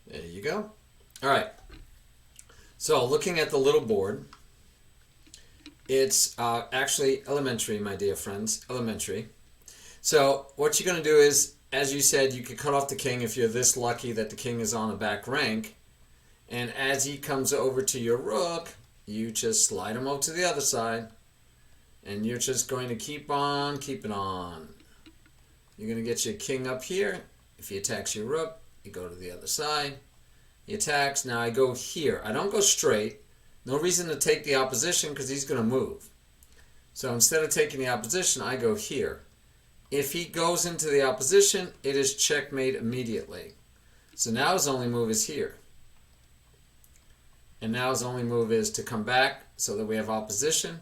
There you go. All right. So looking at the little board, it's actually elementary, my dear friends, elementary. So what you're going to do is, as you said, you could cut off the king if you're this lucky that the king is on a back rank. And as he comes over to your rook, you just slide him over to the other side. And you're just going to keep on keeping on. You're going to get your king up here. If he attacks your rook, you go to the other side. He attacks. Now I go here. I don't go straight. No reason to take the opposition because he's going to move. So instead of taking the opposition, I go here. If he goes into the opposition, it is checkmate immediately. So now his only move is here. And now his only move is to come back so that we have opposition.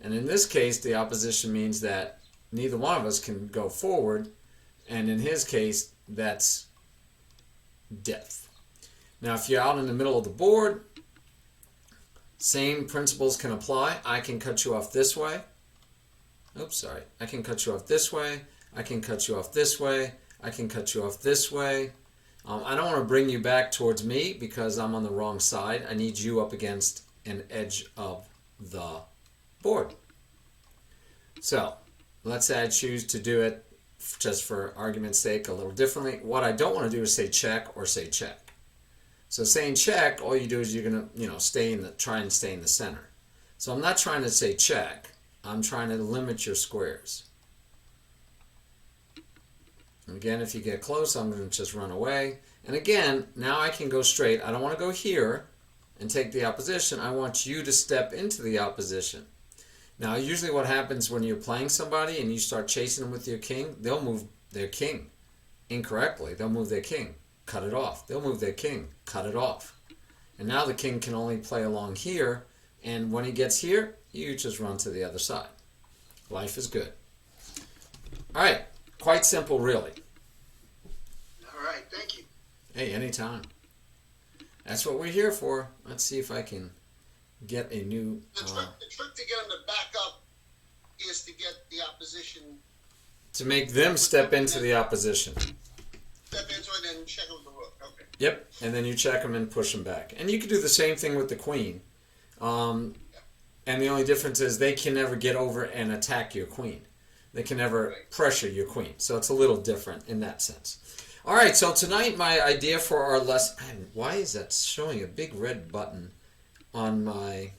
And in this case, the opposition means that neither one of us can go forward. And in his case, that's death. Now, if you're out in the middle of the board, same principles can apply. I can cut you off this way. Oops, sorry. I can cut you off this way. I can cut you off this way. I can cut you off this way. I don't want to bring you back towards me because I'm on the wrong side. I need you up against an edge of the board. So let's say I choose to do it, just for argument's sake, a little differently. What I don't want to do is say check or say check. So saying check, all you do is you're going to try and stay in the center. So I'm not trying to say check. I'm trying to limit your squares. And again, if you get close, I'm going to just run away. And again, now I can go straight. I don't want to go here and take the opposition. I want you to step into the opposition. Now, usually what happens when you're playing somebody and you start chasing them with your king, they'll move their king incorrectly. They'll move their king, cut it off. They'll move their king, cut it off. And now the king can only play along here. And when he gets here, you just run to the other side. Life is good. All right. Quite simple, really. All right. Thank you. Hey, anytime. That's what we're here for. Let's see if I can get a new... The trick to get them to back up is to get the opposition... To make them step into the opposition. Step into it and check them with the rook. Okay. Yep. And then you check them and push them back. And you can do the same thing with the queen. And the only difference is they can never get over and attack your queen. They can never pressure your queen. So it's a little different in that sense. All right, so tonight my idea for our lesson... Why is that showing a big red button on my...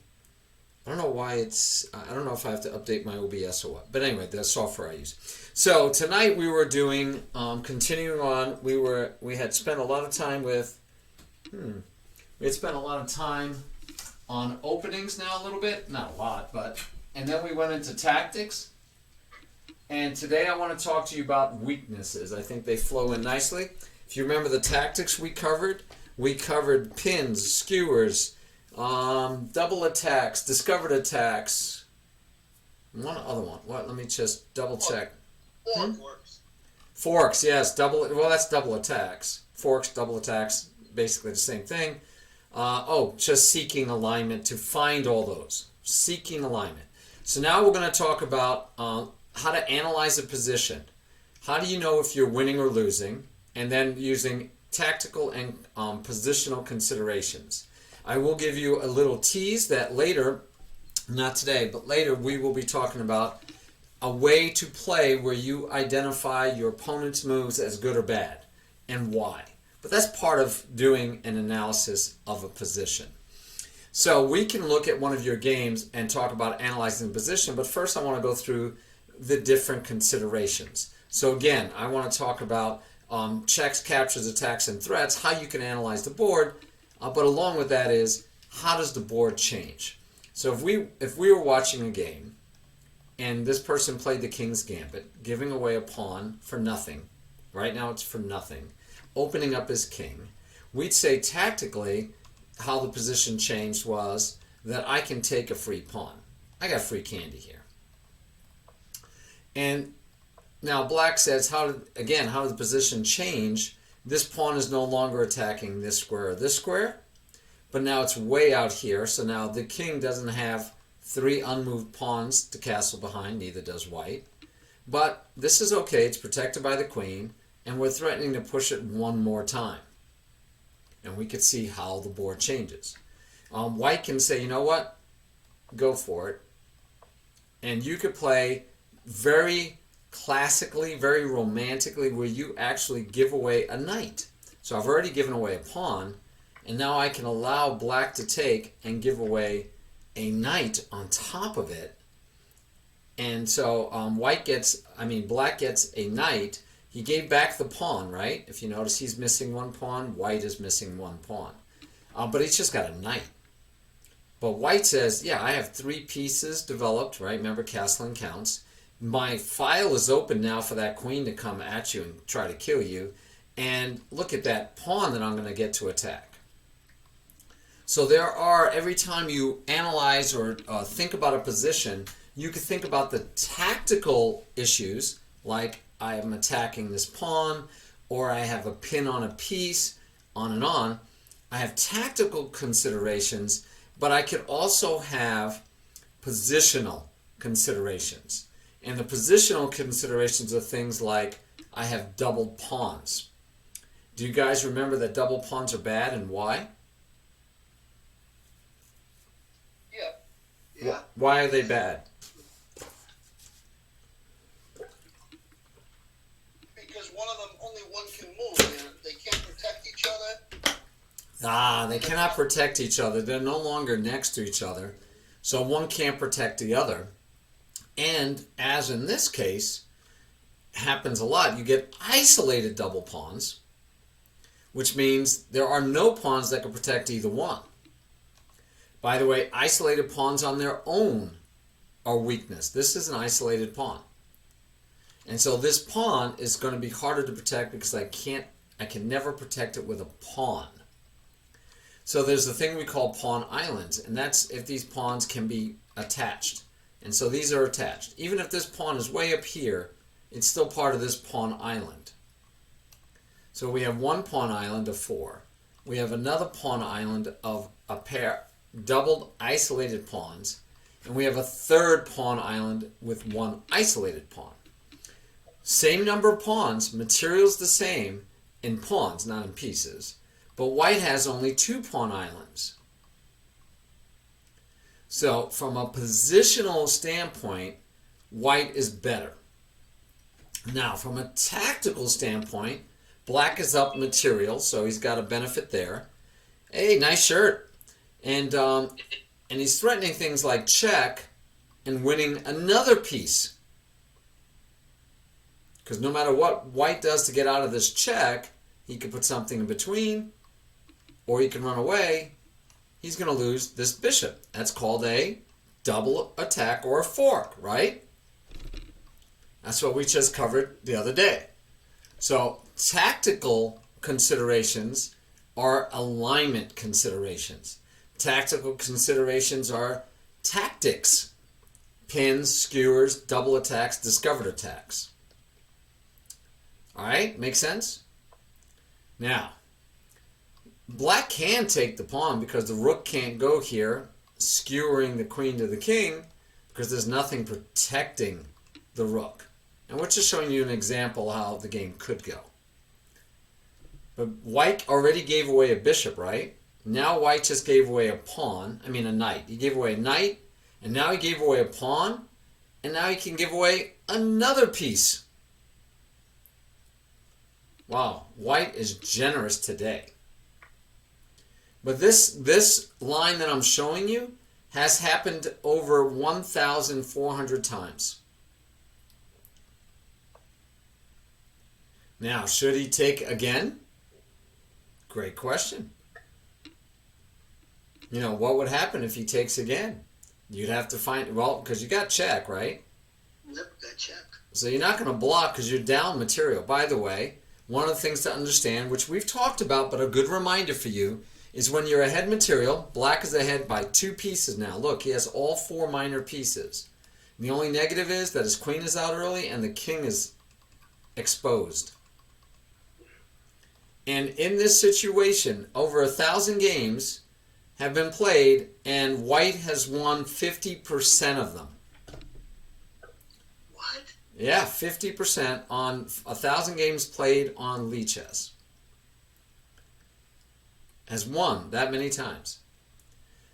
I don't know why it's... I don't know if I have to update my OBS or what. But anyway, the software I use. So tonight we were doing... continuing on, we had spent a lot of time with... We had spent a lot of time on openings now a little bit. Not a lot, but... And then we went into tactics. And today I want to talk to you about weaknesses. I think they flow in nicely. If you remember the tactics we covered pins, skewers, double attacks, discovered attacks. One other one. What? Let me just double check. Forks. Forks, yes. That's double attacks. Forks, double attacks, basically the same thing. Just seeking alignment to find all those. Seeking alignment. So now we're going to talk about... how to analyze a position. How do you know if you're winning or losing? And then using tactical and positional considerations. I will give you a little tease that later, not today, but later we will be talking about a way to play where you identify your opponent's moves as good or bad and why. But that's part of doing an analysis of a position. So we can look at one of your games and talk about analyzing the position, but first I want to go through the different considerations. So again, I want to talk about checks, captures, attacks, and threats, how you can analyze the board, but along with that is, how does the board change? So if we were watching a game, and this person played the King's Gambit, giving away a pawn for nothing, right now it's for nothing, opening up his king, we'd say tactically, how the position changed was that I can take a free pawn. I got free candy here. And now black says, how did the position change? This pawn is no longer attacking this square or this square, but now it's way out here. So now the king doesn't have 3 unmoved pawns to castle behind, neither does white. But this is okay, it's protected by the queen, and we're threatening to push it one more time. And we could see how the board changes. White can say, you know what? Go for it. And you could play very classically, very romantically, where you actually give away a knight. So I've already given away a pawn, and now I can allow black to take and give away a knight on top of it. And so black gets a knight. He gave back the pawn, right? If you notice, he's missing one pawn. White is missing one pawn. But he's just got a knight. But white says, yeah, I have 3 pieces developed, right? Remember, castling counts. My file is open now for that queen to come at you and try to kill you. And look at that pawn that I'm going to get to attack. So there are, every time you analyze or think about a position, you could think about the tactical issues, like I am attacking this pawn, or I have a pin on a piece, on and on. I have tactical considerations, but I could also have positional considerations. And the positional considerations are things like I have doubled pawns. Do you guys remember that double pawns are bad and why? Yeah. Why are they bad? Because only one can move, and they can't protect each other. They cannot protect each other. They're no longer next to each other. So one can't protect the other. And as in this case, happens a lot, you get isolated double pawns, which means there are no pawns that can protect either one. By the way, isolated pawns on their own are weakness. This is an isolated pawn. And so this pawn is going to be harder to protect because I can never protect it with a pawn. So there's a thing we call pawn islands, and that's if these pawns can be attached. And so these are attached. Even if this pawn is way up here, it's still part of this pawn island. So we have one pawn island of 4. We have another pawn island of a pair doubled isolated pawns, and we have a third pawn island with 1 isolated pawn. Same number of pawns, materials the same in pawns, not in pieces, but white has only 2 pawn islands. So from a positional standpoint, white is better. Now from a tactical standpoint, black is up material, so he's got a benefit there. Hey, nice shirt. And he's threatening things like check and winning another piece. Because no matter what white does to get out of this check, he could put something in between, or he can run away. He's going to lose this bishop. That's called a double attack or a fork, right? That's what we just covered the other day. So tactical considerations are alignment considerations. Tactical considerations are tactics. Pins, skewers, double attacks, discovered attacks. Alright, make sense? Now, black can take the pawn because the rook can't go here, skewering the queen to the king, because there's nothing protecting the rook. And we're just showing you an example how the game could go. But white already gave away a bishop, right? Now white just gave away a knight. He gave away a knight, and now he gave away a pawn, and now he can give away another piece. Wow, white is generous today. But this line that I'm showing you has happened over 1,400 times. Now, should he take again? Great question. You know, what would happen if he takes again? You'd have to find, well, because you got check, right? Yep, got check. So you're not going to block because you're down material. By the way, one of the things to understand, which we've talked about, but a good reminder for you, is when you're ahead material, black is ahead by 2 pieces now. Look, he has all 4 minor pieces. The only negative is that his queen is out early and the king is exposed. And in this situation, over 1,000 games have been played, and white has won 50% of them. What? Yeah, 50% on 1,000 games played on Lichess. has won that many times.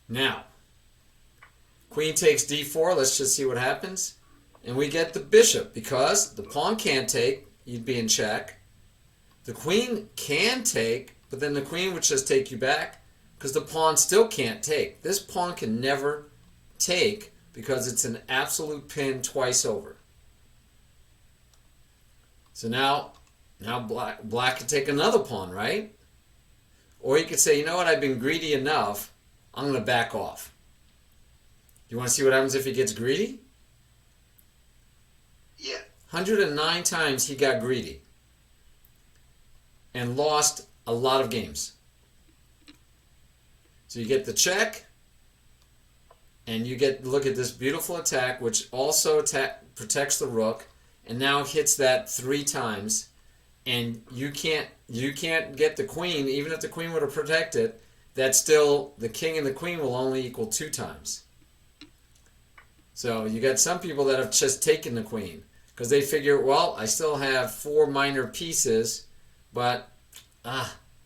Now, queen takes d4. Let's just see what happens. And we get the bishop because the pawn can't take. You'd be in check. The queen can take, but then the queen would just take you back because the pawn still can't take. This pawn can never take because it's an absolute pin twice over. So now black could take another pawn, right? Or you could say, you know what, I've been greedy enough. I'm going to back off. You want to see what happens if he gets greedy? Yeah. 109 times he got greedy and lost a lot of games. So you get the check, and you get, look at this beautiful attack, which also protects the rook, and now hits that 3 times, and you can't get the queen. Even if the queen would have protected, that's still, the king and the queen will only equal 2 times. So you got some people that have just taken the queen because they figure, well, I still have 4 minor pieces, but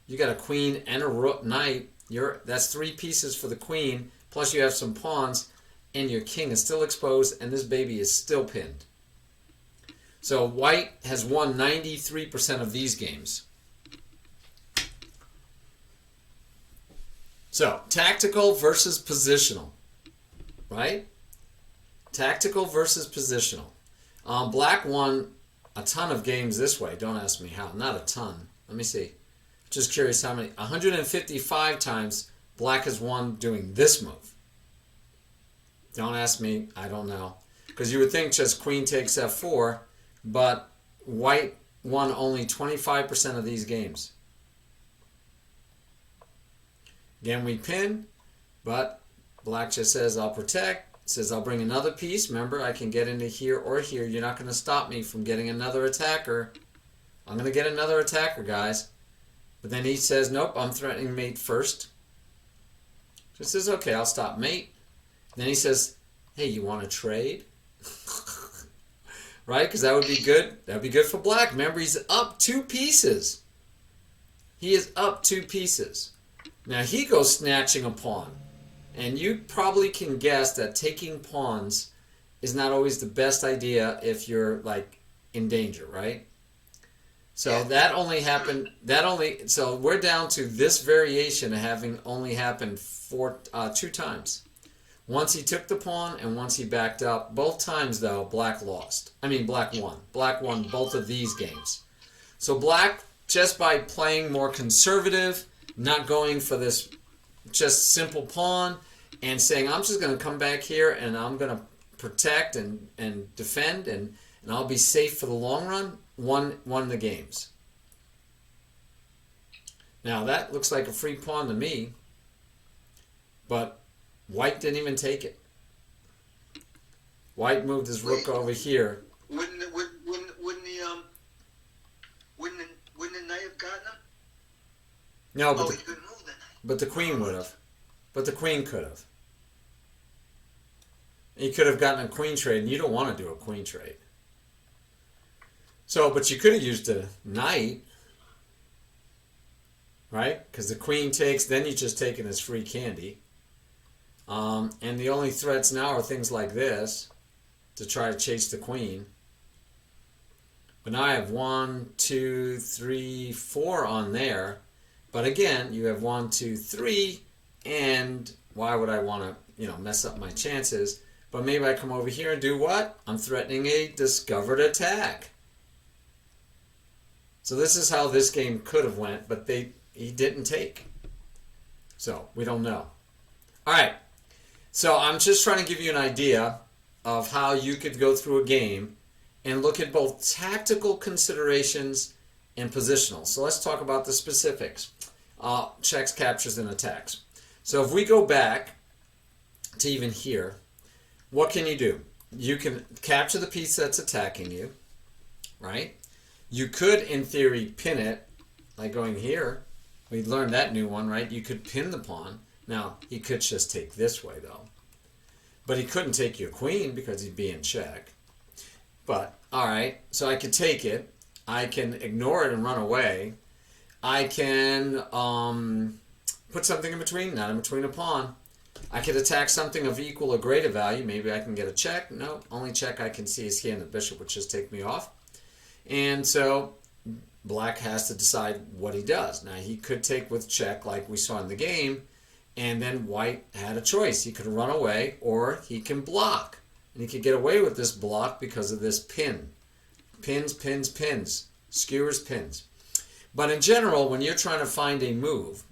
you got a queen and a rook knight. That's 3 pieces for the queen, plus you have some pawns, and your king is still exposed, and this baby is still pinned. So white has won 93% of these games. So tactical versus positional, right? Tactical versus positional. Black won a ton of games this way. Don't ask me how. Not a ton. Let me see. Just curious how many. 155 times black has won doing this move. Don't ask me. I don't know. Because you would think just queen takes f4, but white won only 25% of these games. Again, we pin, but black just says, I'll protect. Says, I'll bring another piece. Remember, I can get into here or here. You're not going to stop me from getting another attacker. I'm going to get another attacker, guys. But then he says, nope, I'm threatening mate first. So he says, okay, I'll stop mate. Then he says, hey, you want to trade? Right? Because that would be good. That would be good for black. Remember, he's up 2 pieces. He is up 2 pieces. Now, he goes snatching a pawn. And you probably can guess that taking pawns is not always the best idea if you're like in danger, right? So that only happened. So we're down to this variation having only happened 2 times. Once he took the pawn and once he backed up. Both times though, black lost. Black won. Black won both of these games. So black, just by playing more conservative, not going for this just simple pawn and saying, I'm just going to come back here and I'm going to protect and defend and I'll be safe for the long run, won the games. Now that looks like a free pawn to me, but white didn't even take it. White moved his rook over here. Wouldn't the knight have gotten him? No, but he couldn't move the knight. But the queen would have. But the queen could have. He could have gotten a queen trade, and you don't want to do a queen trade. So, but you could have used a knight, right? Because the queen takes, then you just take it as free candy. And the only threats now are things like this to try to chase the queen. But now I have 1, 2, 3, 4 on there. But again, you have 1, 2, 3, and why would I want to, mess up my chances? But maybe I come over here and do what? I'm threatening a discovered attack. So this is how this game could have went, but he didn't take. So we don't know. All right. So I'm just trying to give you an idea of how you could go through a game and look at both tactical considerations and positional. So let's talk about the specifics. Checks, captures, and attacks. So if we go back to even here, what can you do? You can capture the piece that's attacking you, right? You could, in theory, pin it, like going here. We learned that new one, right? You could pin the pawn. Now, he could just take this way, though. But he couldn't take your queen because he'd be in check. But, all right, so I could take it. I can ignore it and run away. I can put something in between, not in between a pawn. I could attack something of equal or greater value. Maybe I can get a check. No, only check I can see is here, and the bishop would just take me off. And so black has to decide what he does. Now, he could take with check like we saw in the game, and then white had a choice. He could run away, or he can block. And he could get away with this block because of this pin. Pins, pins, pins. Skewers, pins. But in general, when you're trying to find a move,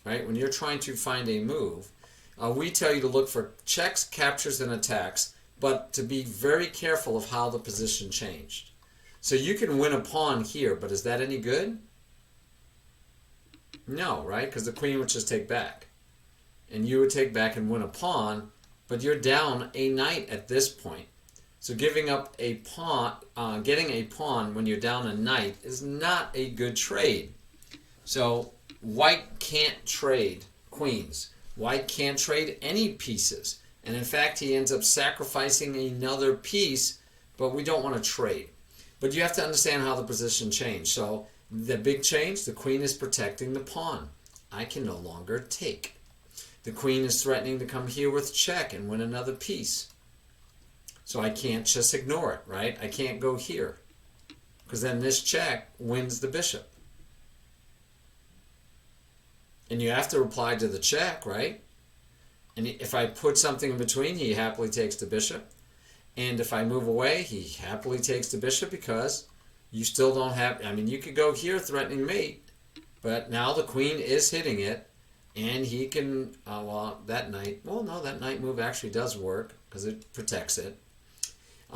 right, when you're trying to find a move, we tell you to look for checks, captures, and attacks, but to be very careful of how the position changed. So you can win a pawn here, but is that any good? No, right? Because the queen would just take back. And you would take back and win a pawn, but you're down a knight at this point. So giving up a pawn, getting a pawn when you're down a knight is not a good trade. So white can't trade queens. White can't trade any pieces. And in fact, he ends up sacrificing another piece, but we don't want to trade. But you have to understand how the position changed. So the big change, the queen is protecting the pawn. I can no longer take. The queen is threatening to come here with check and win another piece. So I can't just ignore it, right? I can't go here, because then this check wins the bishop. And you have to reply to the check, right? And if I put something in between, he happily takes the bishop. And if I move away, he happily takes the bishop, because you still don't have, I mean, you could go here threatening mate, but now the queen is hitting it, and he can, well, that knight, well, no, that knight move actually does work, because it protects it.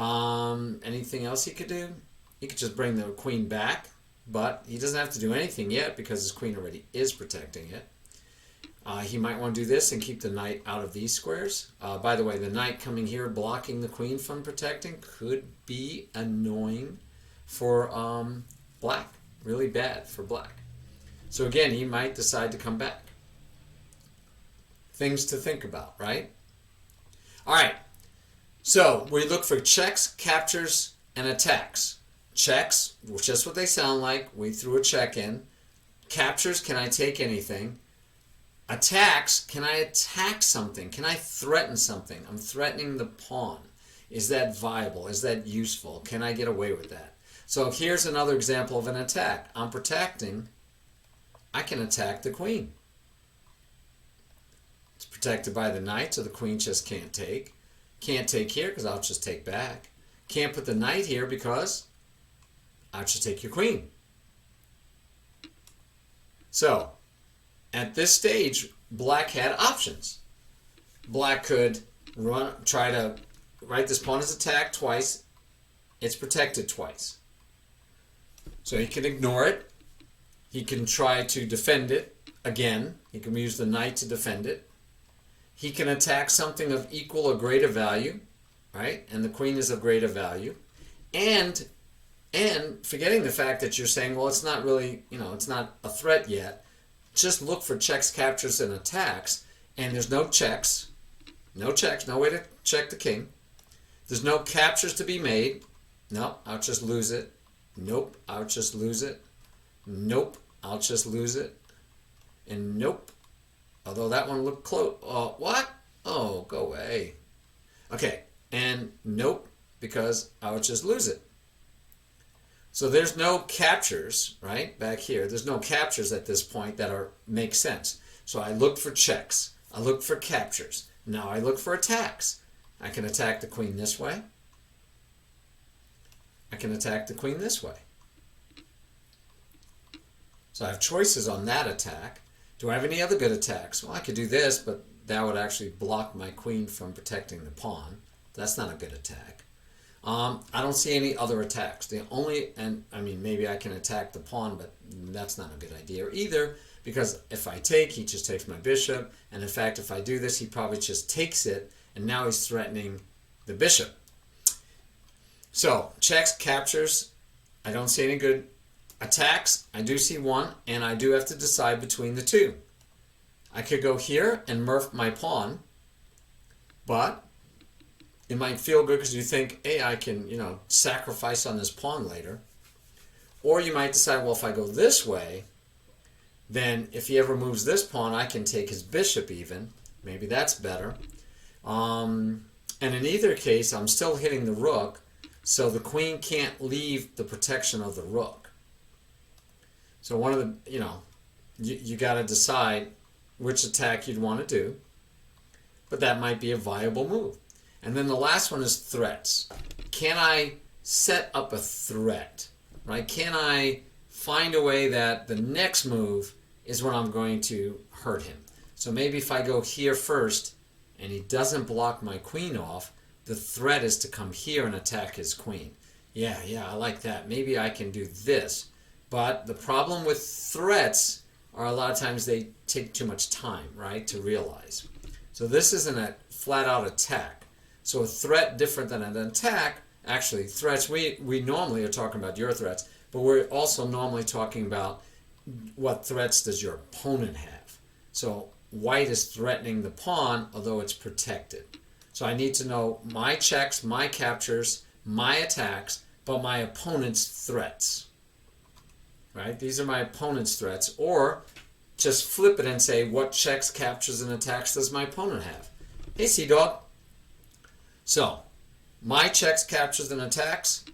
Anything else he could do? He could just bring the queen back, but he doesn't have to do anything yet because his queen already is protecting it. He might want to do this and keep the knight out of these squares. By the way, the knight coming here blocking the queen from protecting could be annoying for black. Really bad for black. So again, he might decide to come back. Things to think about, right? All right. So we look for checks, captures, and attacks. Checks, just what they sound like. We threw a check in. Captures, can I take anything? Attacks, can I attack something? Can I threaten something? I'm threatening the pawn. Is that viable? Is that useful? Can I get away with that? So here's another example of an attack. I'm protecting. I can attack the queen. It's protected by the knight, so the queen just can't take. Can't take here because I'll just take back. Can't put the knight here because I'll just take your queen. So, at this stage, black had options. Black could try to write this pawn as attack twice. It's protected twice. So he can ignore it. He can try to defend it again. He can use the knight to defend it. He can attack something of equal or greater value, right? And the queen is of greater value. And forgetting the fact that you're saying, well, it's not really, it's not a threat yet. Just look for checks, captures, and attacks. And there's no checks, no way to check the king. There's no captures to be made. Nope, I'll just lose it. Nope, I'll just lose it. Nope, I'll just lose it. And nope. Although that one looked close. What? Oh, go away. Okay, and nope, because I would just lose it. So there's no captures, right, back here. There's no captures at this point that make sense. So I look for checks. I look for captures. Now I look for attacks. I can attack the queen this way. I can attack the queen this way. So I have choices on that attack. Do I have any other good attacks? Well, I could do this, but that would actually block my queen from protecting the pawn. That's not a good attack. I don't see any other attacks. Maybe I can attack the pawn, but that's not a good idea either, because if I take, he just takes my bishop, and in fact, if I do this, he probably just takes it, and now he's threatening the bishop. So, checks, captures, I don't see any good attacks. I do see one, and I do have to decide between the two. I could go here and murph my pawn, but it might feel good because you think, hey, I can, sacrifice on this pawn later. Or you might decide, well, if I go this way, Then if he ever moves this pawn, I can take his bishop even. Maybe that's better. And in either case, I'm still hitting the rook, so the queen can't leave the protection of the rook. So one of the, you got to decide which attack you'd want to do, but that might be a viable move. And then the last one is threats. Can I set up a threat, right? Can I find a way that the next move is when I'm going to hurt him? So maybe if I go here first and he doesn't block my queen off, the threat is to come here and attack his queen. Yeah, I like that. Maybe I can do this. But the problem with threats are a lot of times they take too much time, right, to realize. So this isn't a flat-out attack. So a threat different than an attack, actually threats, we normally are talking about your threats, but we're also normally talking about what threats does your opponent have. So white is threatening the pawn, although it's protected. So I need to know my checks, my captures, my attacks, but my opponent's threats. Right? These are my opponent's threats. Or just flip it and say, what checks, captures, and attacks does my opponent have? Hey, Sea-Dog. So, my checks, captures, and attacks.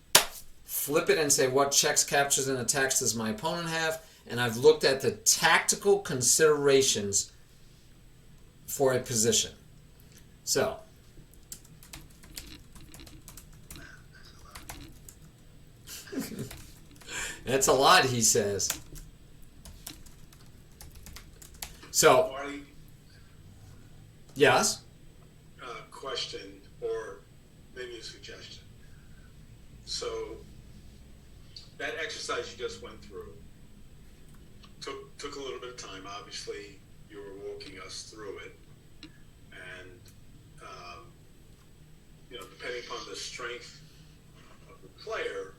Flip it and say, what checks, captures, and attacks does my opponent have? And I've looked at the tactical considerations for a position. So, that's a lot, he says. So, Marty, yes? question or maybe a suggestion. So that exercise you just went through took a little bit of time. Obviously, you were walking us through it, and depending upon the strength of the player,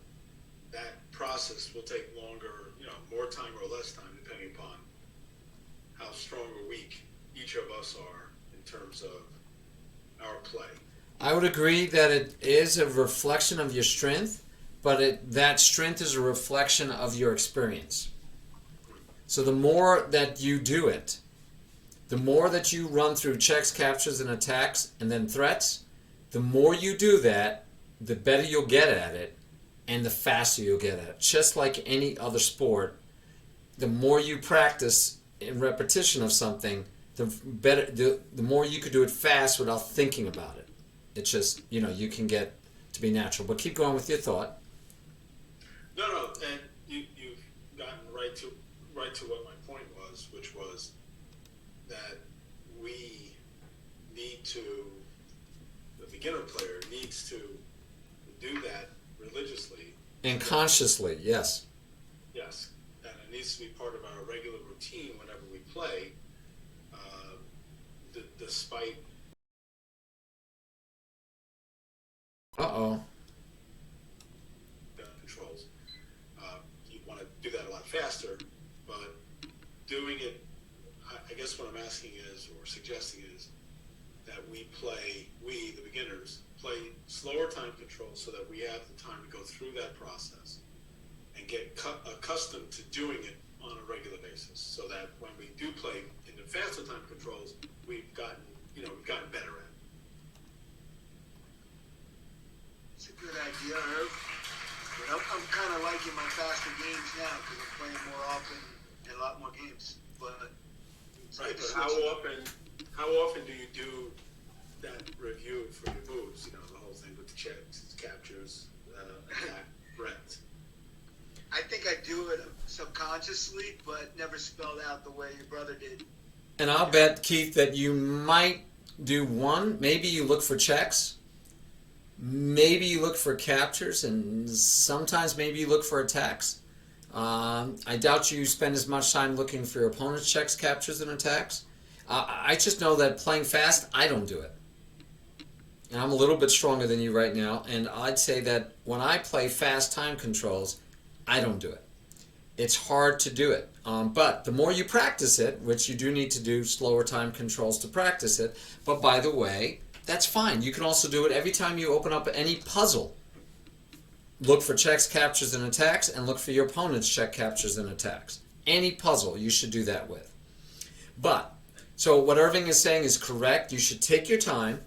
that process will take longer, more time or less time, depending upon how strong or weak each of us are in terms of our play. I would agree that it is a reflection of your strength, but that strength is a reflection of your experience. So the more that you do it, the more that you run through checks, captures, and attacks, and then threats, the more you do that, the better you'll get at it, and the faster you'll get at it. Just like any other sport, the more you practice in repetition of something, the better, the more you could do it fast without thinking about it. It's just, you can get to be natural. But keep going with your thought. No, and you've gotten right to what my point was, which was that we need to, the beginner player needs to do that religiously. And consciously, yes. Yes, and it needs to be part of our regular routine whenever we play, despite. Uh-oh. Controls. You want to do that a lot faster, but doing it, I guess what I'm asking is, or suggesting is, that we, the beginners, play slower time controls so that we have the time to go through that process and get accustomed to doing it on a regular basis, so that when we do play in the faster time controls, we've gotten better at it. It's a good idea, Herb. But I'm kind of liking my faster games now because I'm playing more often and a lot more games. But right. But how often do you do that review for your moves? The whole thing with the checks, captures, attack, threats. I think I do it subconsciously, but never spelled out the way your brother did. And I'll bet, Keith, that you might do one. Maybe you look for checks. Maybe you look for captures, and sometimes maybe you look for attacks. I doubt you spend as much time looking for your opponent's checks, captures, and attacks. I just know that playing fast, I don't do it. And I'm a little bit stronger than you right now, and I'd say that when I play fast time controls, I don't do it. It's hard to do it. But the more you practice it, which you do need to do slower time controls to practice it, but by the way, that's fine. You can also do it every time you open up any puzzle. Look for checks, captures, and attacks, and look for your opponent's check, captures, and attacks. Any puzzle you should do that with. But, so what Irving is saying is correct. You should take your time,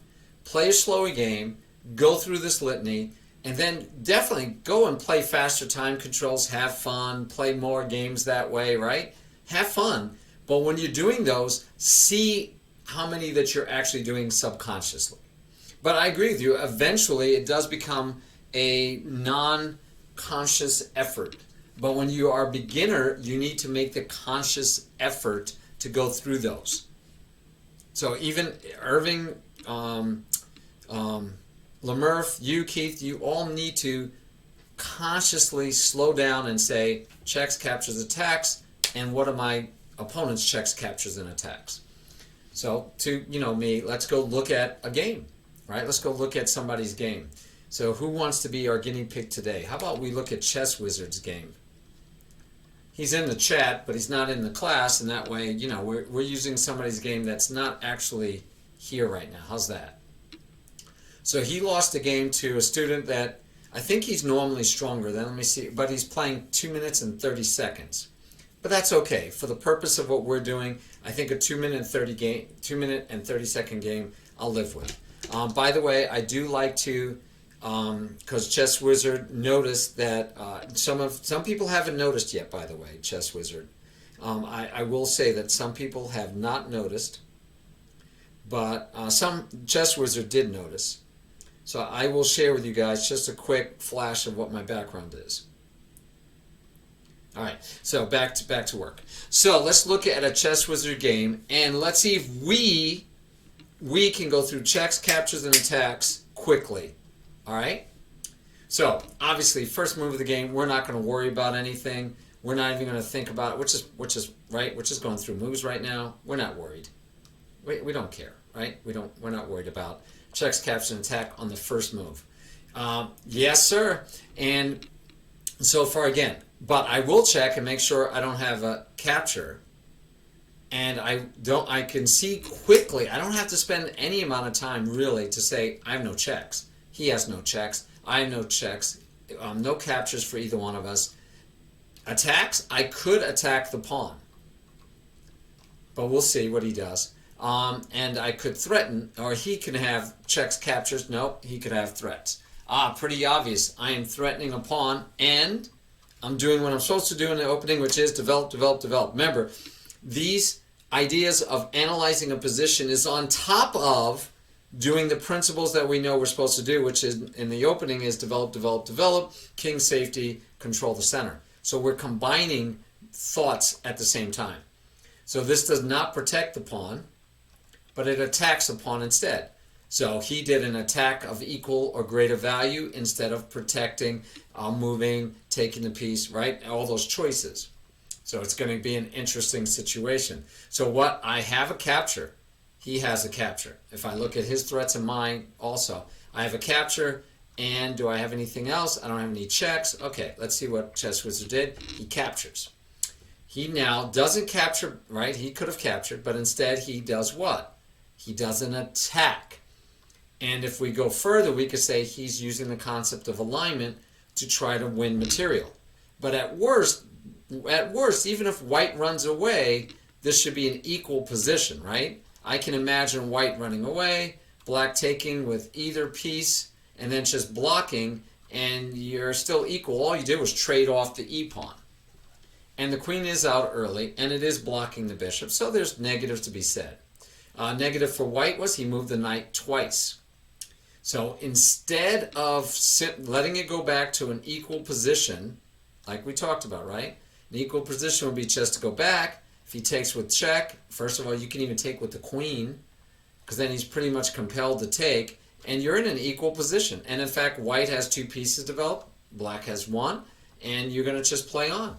play a slower game, go through this litany, and then definitely go and play faster time controls, have fun, play more games that way, right? Have fun. But when you're doing those, see how many that you're actually doing subconsciously. But I agree with you. Eventually, it does become a non-conscious effort. But when you are a beginner, you need to make the conscious effort to go through those. So even Irving, Lemurf, you, Keith, you all need to consciously slow down and say, checks, captures, attacks, and what are my opponent's checks, captures, and attacks. So to, me, let's go look at a game, right? Let's go look at somebody's game. So who wants to be our guinea pig today? How about we look at Chess Wizard's game? He's in the chat, but he's not in the class, and that way, we're using somebody's game that's not actually here right now. How's that? So he lost a game to a student that I think he's normally stronger than, let me see, but he's playing 2 minutes and 30 seconds. But that's okay. For the purpose of what we're doing, I think a 2 minute and 30 second game I'll live with. By the way, I do like to, because Chess Wizard noticed that some people haven't noticed yet, by the way, Chess Wizard. I will say that some people have not noticed, but some Chess Wizard did notice. So I will share with you guys just a quick flash of what my background is. All right, so back to work. So let's look at a Chess Wizard game, and let's see if we can go through checks, captures, and attacks quickly. All right? So obviously, first move of the game, we're not going to worry about anything. We're not even going to think about it, which is right. We're just going through moves right now. We're not worried. We don't care, right? We're not worried about checks, captures, and attack on the first move. Yes, sir. And so far again. But I will check and make sure I don't have a capture. And I can see quickly. I don't have to spend any amount of time really to say I have no checks. He has no checks. I have no checks. No captures for either one of us. Attacks, I could attack the pawn. But we'll see what he does. And I could threaten, or he can have checks, captures. Nope, he could have threats. Pretty obvious. I am threatening a pawn, and I'm doing what I'm supposed to do in the opening, which is develop, develop, develop. Remember, these ideas of analyzing a position is on top of doing the principles that we know we're supposed to do, which is in the opening is develop, develop, develop, king safety, control the center. So we're combining thoughts at the same time. So this does not protect the pawn, but it attacks the pawn instead. So he did an attack of equal or greater value instead of protecting, moving, taking the piece, right? All those choices. So it's going to be an interesting situation. So what I have a capture, he has a capture. If I look at his threats and mine also, I have a capture. And do I have anything else? I don't have any checks. Okay, let's see what Chess Wizard did. He captures. He now doesn't capture, right? He could have captured, but instead he does what? He does an attack. And if we go further, we could say he's using the concept of alignment to try to win material. But at worst, even if white runs away, this should be an equal position, right? I can imagine white running away, black taking with either piece, and then just blocking, and you're still equal. All you did was trade off the e-pawn. And the queen is out early, and it is blocking the bishop, so there's negatives to be said. Negative for white was he moved the knight twice. So instead of letting it go back to an equal position, like we talked about, right? An equal position would be just to go back. If he takes with check, first of all, you can even take with the queen, because then he's pretty much compelled to take, and you're in an equal position. And in fact, white has two pieces developed, black has one, and you're going to just play on.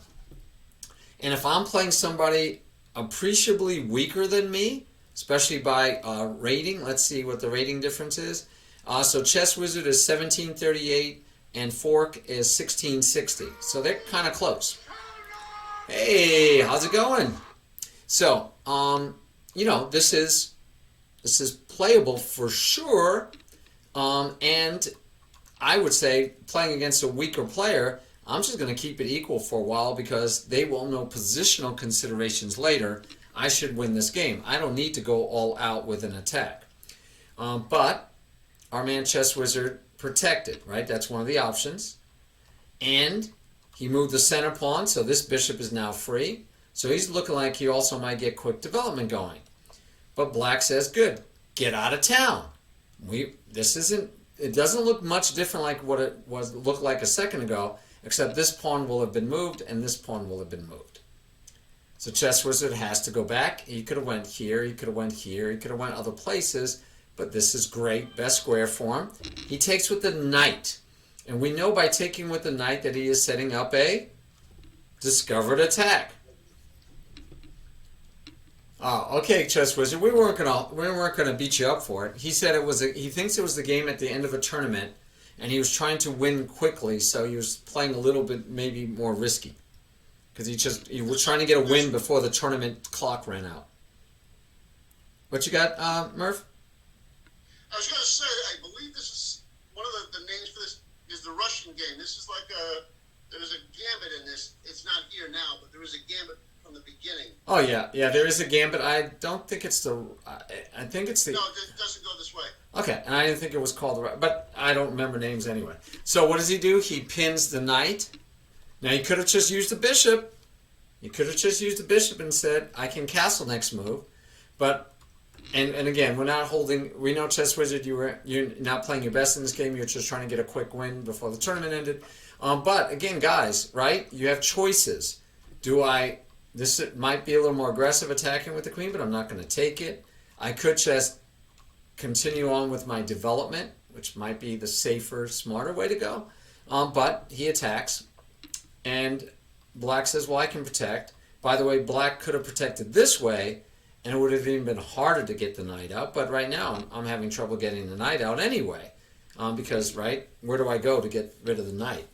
And if I'm playing somebody appreciably weaker than me, especially by rating, let's see what the rating difference is. So Chess Wizard is 1738 and Fork is 1660. So they're kind of close. Hey, how's it going? So, this is playable for sure. And I would say playing against a weaker player, I'm just going to keep it equal for a while because they will know positional considerations later. I should win this game. I don't need to go all out with an attack. But our man Chess Wizard protected, right? That's one of the options. And he moved the center pawn, so this bishop is now free. So he's looking like he also might get quick development going. But Black says, good, get out of town. It doesn't look much different like what it looked like a second ago, except this pawn will have been moved and this pawn will have been moved. So Chess Wizard has to go back. He could have went here, he could have went here, he could have went other places, but this is great, best square for him. He takes with the knight. And we know by taking with the knight that he is setting up a discovered attack. Oh, okay, Chess Wizard. We weren't gonna beat you up for it. He said he thinks it was the game at the end of a tournament, and he was trying to win quickly, so he was playing a little bit maybe more risky, because he was trying to get a win before the tournament clock ran out. What you got, Murph? I was going to say, I believe this is one of the names for this is the Russian game. This is like there's a gambit in this. It's not here now, but there is a gambit from the beginning. Oh yeah, there is a gambit. I don't think it's the. I think it's the. No, it doesn't go this way. Okay, and I didn't think it was called the. But I don't remember names anyway. So what does he do? He pins the knight. Now he could have just used the bishop. He could have just used the bishop and said, "I can castle next move," but. And again, we're not holding. We know Chess Wizard. You're not playing your best in this game. You're just trying to get a quick win before the tournament ended. But again, guys, right? You have choices. This might be a little more aggressive attacking with the queen, but I'm not going to take it. I could just continue on with my development, which might be the safer, smarter way to go. But he attacks, and Black says, "Well, I can protect." By the way, Black could have protected this way. And it would have even been harder to get the knight out. But right now, I'm having trouble getting the knight out anyway. Because, right, where do I go to get rid of the knight?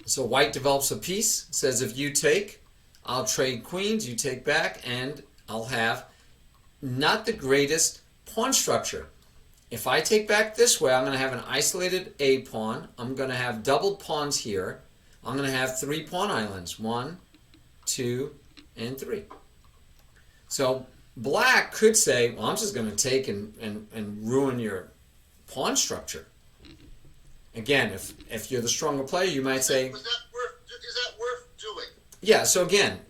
So White develops a piece. Says, if you take, I'll trade queens. You take back. And I'll have not the greatest pawn structure. If I take back this way, I'm going to have an isolated A pawn. I'm going to have doubled pawns here. I'm going to have 3 pawn islands. 1, 2, and 3. So Black could say, well, I'm just going to take and ruin your pawn structure. Again, if you're the stronger player, you might say... Is that worth doing? Yeah, so again,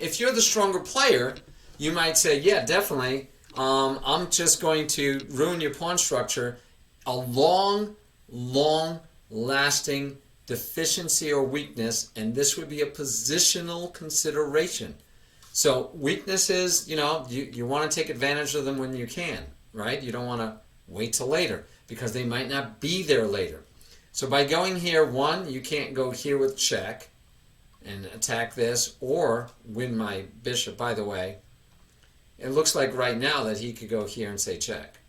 if you're the stronger player, you might say, yeah, definitely, I'm just going to ruin your pawn structure. A long, lasting deficiency or weakness, and this would be a positional consideration. So weakness is, you want to take advantage of them when you can, right? You don't want to wait till later because they might not be there later. So by going here, 1, you can't go here with check and attack this or win my bishop. By the way, it looks like right now that he could go here and say check.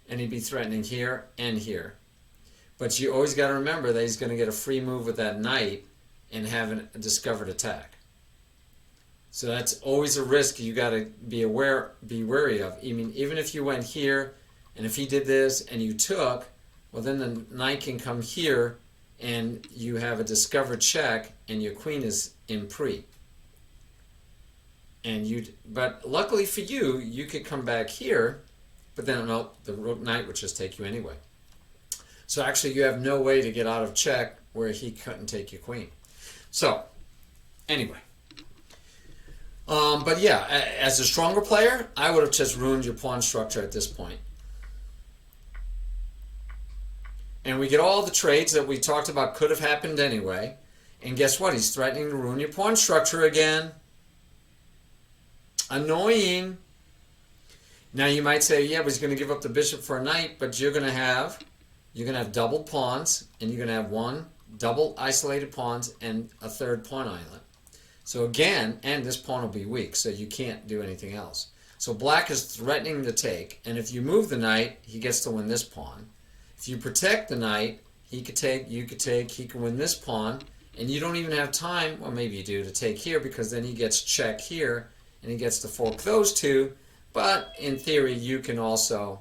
And he'd be threatening here and here. But you always got to remember that he's going to get a free move with that knight and have a discovered attack. So that's always a risk you got to be wary of. I mean, even if you went here, and if he did this and you took, well, then the knight can come here, and you have a discovered check, and your queen is in pre. But luckily for you, you could come back here, but then no, the knight would just take you anyway. So actually, you have no way to get out of check where he couldn't take your queen. So anyway. But yeah, as a stronger player, I would have just ruined your pawn structure at this point. And we get all the trades that we talked about could have happened anyway. And guess what? He's threatening to ruin your pawn structure again. Annoying. Now you might say, yeah, but he's going to give up the bishop for a knight, but you're going to have doubled pawns, and you're going to have 1 double isolated pawns and a 3rd pawn island. So again, and this pawn will be weak, so you can't do anything else. So Black is threatening to take, and if you move the knight, he gets to win this pawn. If you protect the knight, he could take, you could take, he can win this pawn, and you don't even have time, well maybe you do, to take here, because then he gets check here, and he gets to fork those 2, but in theory you can also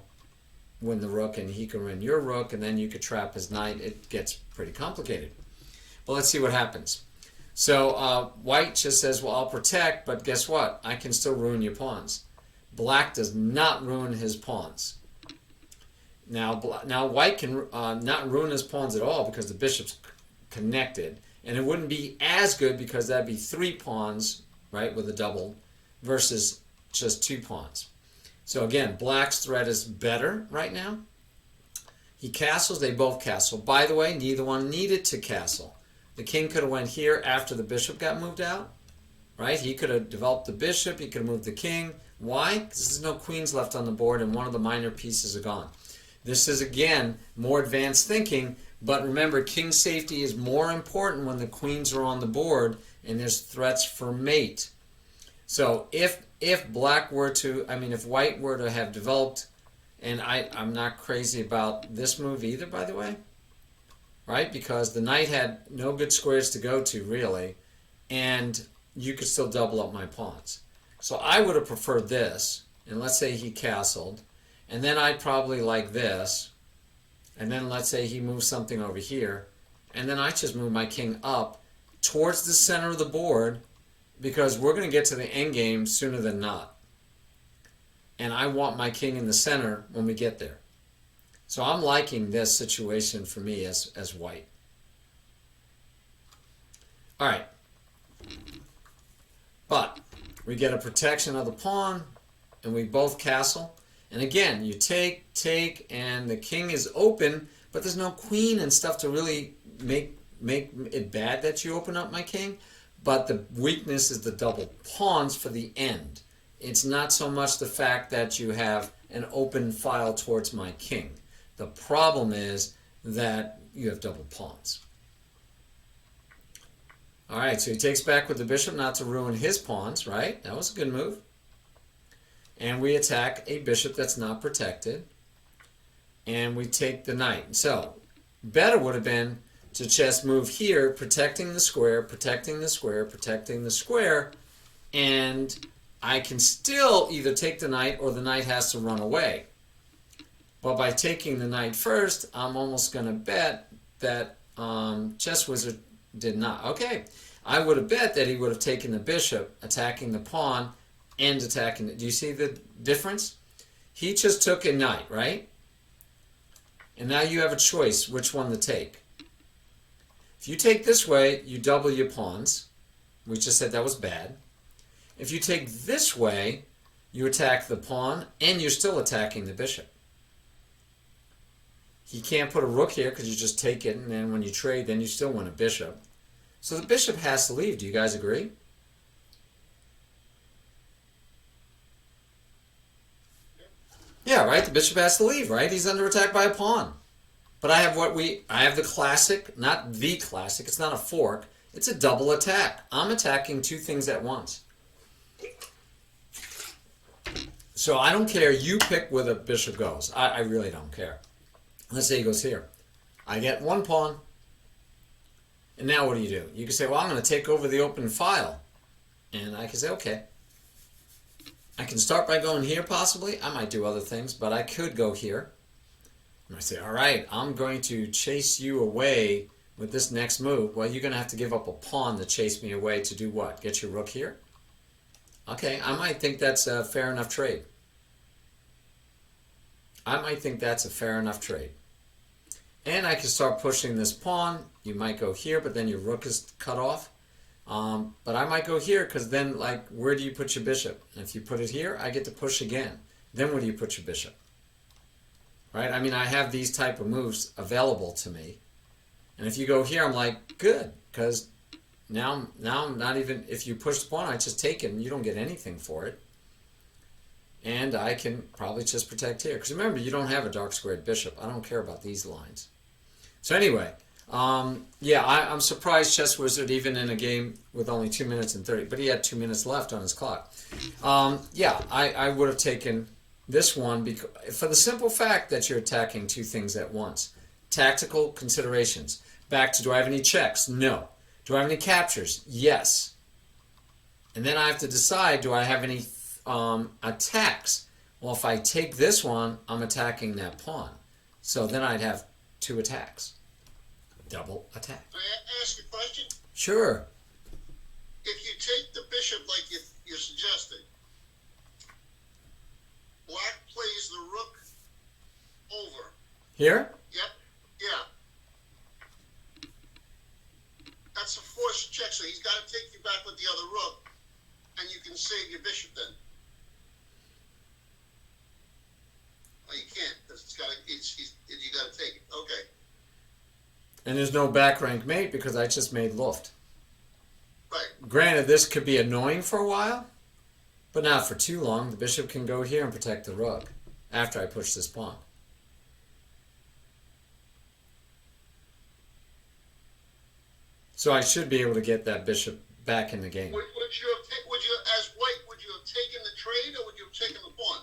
win the rook and he can win your rook, and then you could trap his knight. It gets pretty complicated. But let's see what happens. So white just says, well, I'll protect, but guess what? I can still ruin your pawns. Black does not ruin his pawns. Now white can not ruin his pawns at all because the bishop's connected. And it wouldn't be as good because that'd be 3 pawns, right, with a double, versus just 2 pawns. So again, black's threat is better right now. He castles, they both castle. By the way, neither one needed to castle. The king could have went here after the bishop got moved out, right? He could have developed the bishop, he could have moved the king. Why? Because there's no queens left on the board and one of the minor pieces are gone. This is, again, more advanced thinking, but remember, king safety is more important when the queens are on the board and there's threats for mate. So if black were to, if white were to have developed, and I'm not crazy about this move either, by the way, right? Because the knight had no good squares to go to, really, and you could still double up my pawns. So I would have preferred this, and let's say he castled, and then I'd probably like this, and then let's say he moves something over here, and then I just move my king up towards the center of the board, because we're going to get to the end game sooner than not. And I want my king in the center when we get there. So I'm liking this situation for me as white. All right. But we get a protection of the pawn, and we both castle. And again, you take, and the king is open, but there's no queen and stuff to really make it bad that you open up my king. But the weakness is the double pawns for the end. It's not so much the fact that you have an open file towards my king. The problem is that you have double pawns. All right, so he takes back with the bishop not to ruin his pawns, right? That was a good move. And we attack a bishop that's not protected. And we take the knight. So better would have been to just move here, protecting the square, protecting the square, protecting the square, and I can still either take the knight or the knight has to run away. But by taking the knight first, I'm almost going to bet that Chess Wizard did not. Okay, I would have bet that he would have taken the bishop, attacking the pawn, and attacking it. Do you see the difference? He just took a knight, right? And now you have a choice which one to take. If you take this way, you double your pawns. We just said that was bad. If you take this way, you attack the pawn, and you're still attacking the bishop. He can't put a rook here because you just take it, and then when you trade, then you still win a bishop. So the bishop has to leave. Do you guys agree? Yeah, right? The bishop has to leave, right? He's under attack by a pawn. But I have I have the classic, not the classic, it's not a fork, it's a double attack. I'm attacking 2 things at once. So I don't care, you pick where the bishop goes. I really don't care. Let's say he goes here. I get 1 pawn, and now what do? You can say, well, I'm going to take over the open file. And I can say, okay. I can start by going here possibly. I might do other things, but I could go here. And I say, all right, I'm going to chase you away with this next move. Well, you're going to have to give up a pawn to chase me away to do what? Get your rook here? Okay, I might think that's a fair enough trade. I might think that's a fair enough trade. And I can start pushing this pawn. You might go here, but then your rook is cut off. But I might go here because then, like, where do you put your bishop? And if you put it here, I get to push again. Then where do you put your bishop? Right? I mean, I have these type of moves available to me. And if you go here, I'm like, good, because now I'm not even, if you push the pawn, I just take it and you don't get anything for it. And I can probably just protect here. Because remember, you don't have a dark squared bishop. I don't care about these lines. So anyway, yeah, I'm surprised Chess Wizard, even in a game with only 2 minutes and 30, but he had 2 minutes left on his clock. Yeah, I would have taken this one because, for the simple fact that you're attacking 2 things at once. Tactical considerations. Back to, do I have any checks? No. Do I have any captures? Yes. And then I have to decide, do I have any attacks? Well, if I take this one, I'm attacking that pawn. So then I'd have 2 attacks. Double attack. Can I ask you a question? Sure. If you take the bishop like you're suggesting, black plays the rook over. Here? Yep. Yeah. That's a forced check, so he's got to take you back with the other rook, and you can save your bishop then. Well, you can't, because you got to take it. Okay. And there's no back rank mate because I just made Luft. Right. Granted, this could be annoying for a while, but not for too long. The bishop can go here and protect the rook after I push this pawn. So I should be able to get that bishop back in the game. Would you, as white, would you have taken the trade or would you have taken the pawn?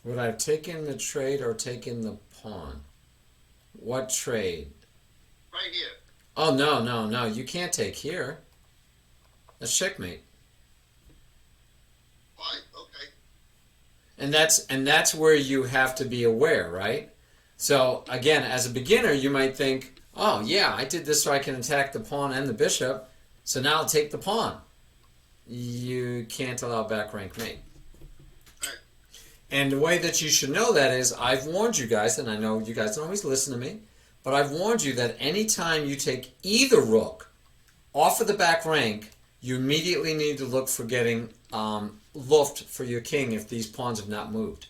Would I have taken the trade or taken the pawn? What trade? Right here. Oh, no. You can't take here. That's checkmate. Fine. Okay. And that's where you have to be aware, right? So again, as a beginner, you might think, oh yeah, I did this so I can attack the pawn and the bishop, so now I'll take the pawn. You can't allow back rank mate. Right. And the way that you should know that is, I've warned you guys, and I know you guys don't always listen to me, but I've warned you that anytime you take either rook off of the back rank, you immediately need to look for getting Luft for your king if these pawns have not moved.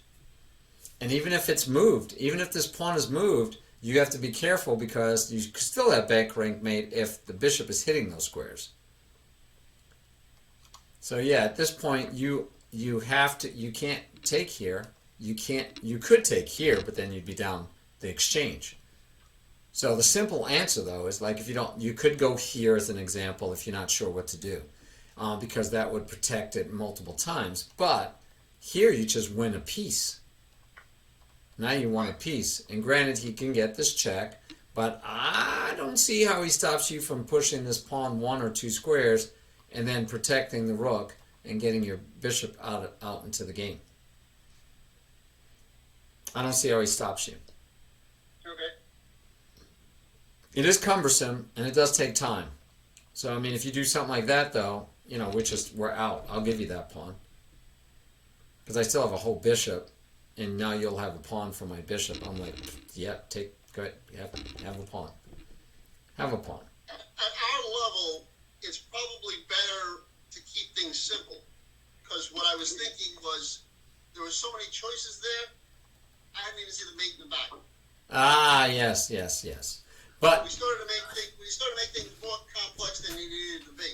And even if it's moved, even if this pawn is moved, you have to be careful because you still have back rank mate if the bishop is hitting those squares. So yeah, at this point you can't take here. You could take here, but then you'd be down the exchange. So the simple answer though is like you could go here as an example if you're not sure what to do, because that would protect it multiple times. But here you just win a piece. Now you want a piece, and granted he can get this check, but I don't see how he stops you from pushing this pawn 1 or 2 squares and then protecting the rook and getting your bishop out into the game. I don't see how he stops you. Okay. It is cumbersome and it does take time. So I mean, if you do something like that though, we're out. I'll give you that pawn because I still have a whole bishop. And now you'll have a pawn for my bishop. I'm like, yeah, go ahead, have a pawn. Have a pawn. At our level, it's probably better to keep things simple. Because what I was thinking was, there were so many choices there, I didn't even see the mate in the back. Ah, yes. But we started to make things more complex than they needed to be.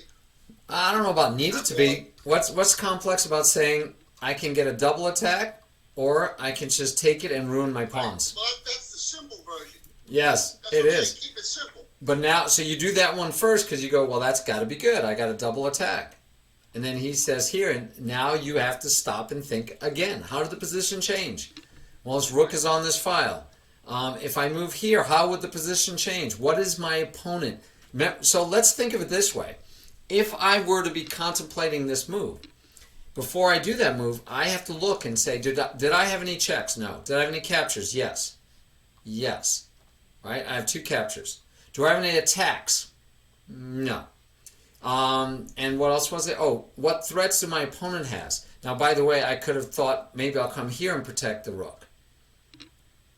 I don't know about needed to be. What's complex about saying I can get a double attack? Or I can just take it and ruin my pawns. Well, that's the simple version. Yes, It is. it is. Keep it simple. But now, so you do that one first because you go, well, that's got to be good. I got a double attack. And then he says here, and now you have to stop and think again. How did the position change? Well, his rook is on this file. If I move here, how would the position change? What is my opponent? So let's think of it this way. If I were to be contemplating this move, before I do that move, I have to look and say, did I have any checks? No. Did I have any captures? Yes. Yes. Right? I have 2 captures. Do I have any attacks? No. And what else was it? Oh, what threats do my opponent has? Now, by the way, I could have thought maybe I'll come here and protect the rook.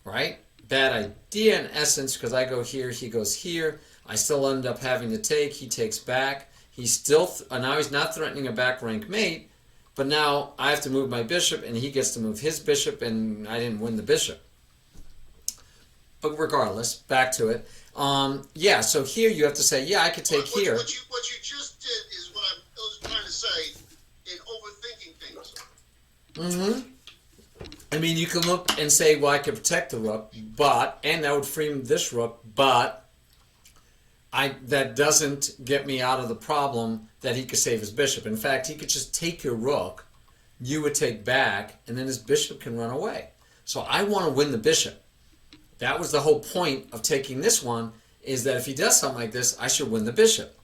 Right? Bad idea in essence because I go here, he goes here. I still end up having to take. He takes back. He's still, now he's not threatening a back rank mate. But now I have to move my bishop, and he gets to move his bishop, and I didn't win the bishop. But regardless, back to it. Yeah, so here you have to say, yeah, I could take here. What you just did is what I was trying to say in overthinking things. I mean, you can look and say, well, I could protect the rook, and that would free this rook, but that doesn't get me out of the problem that he could save his bishop. In fact, he could just take your rook, you would take back, and then his bishop can run away. So I want to win the bishop. That was the whole point of taking this one, is that if he does something like this, I should win the bishop.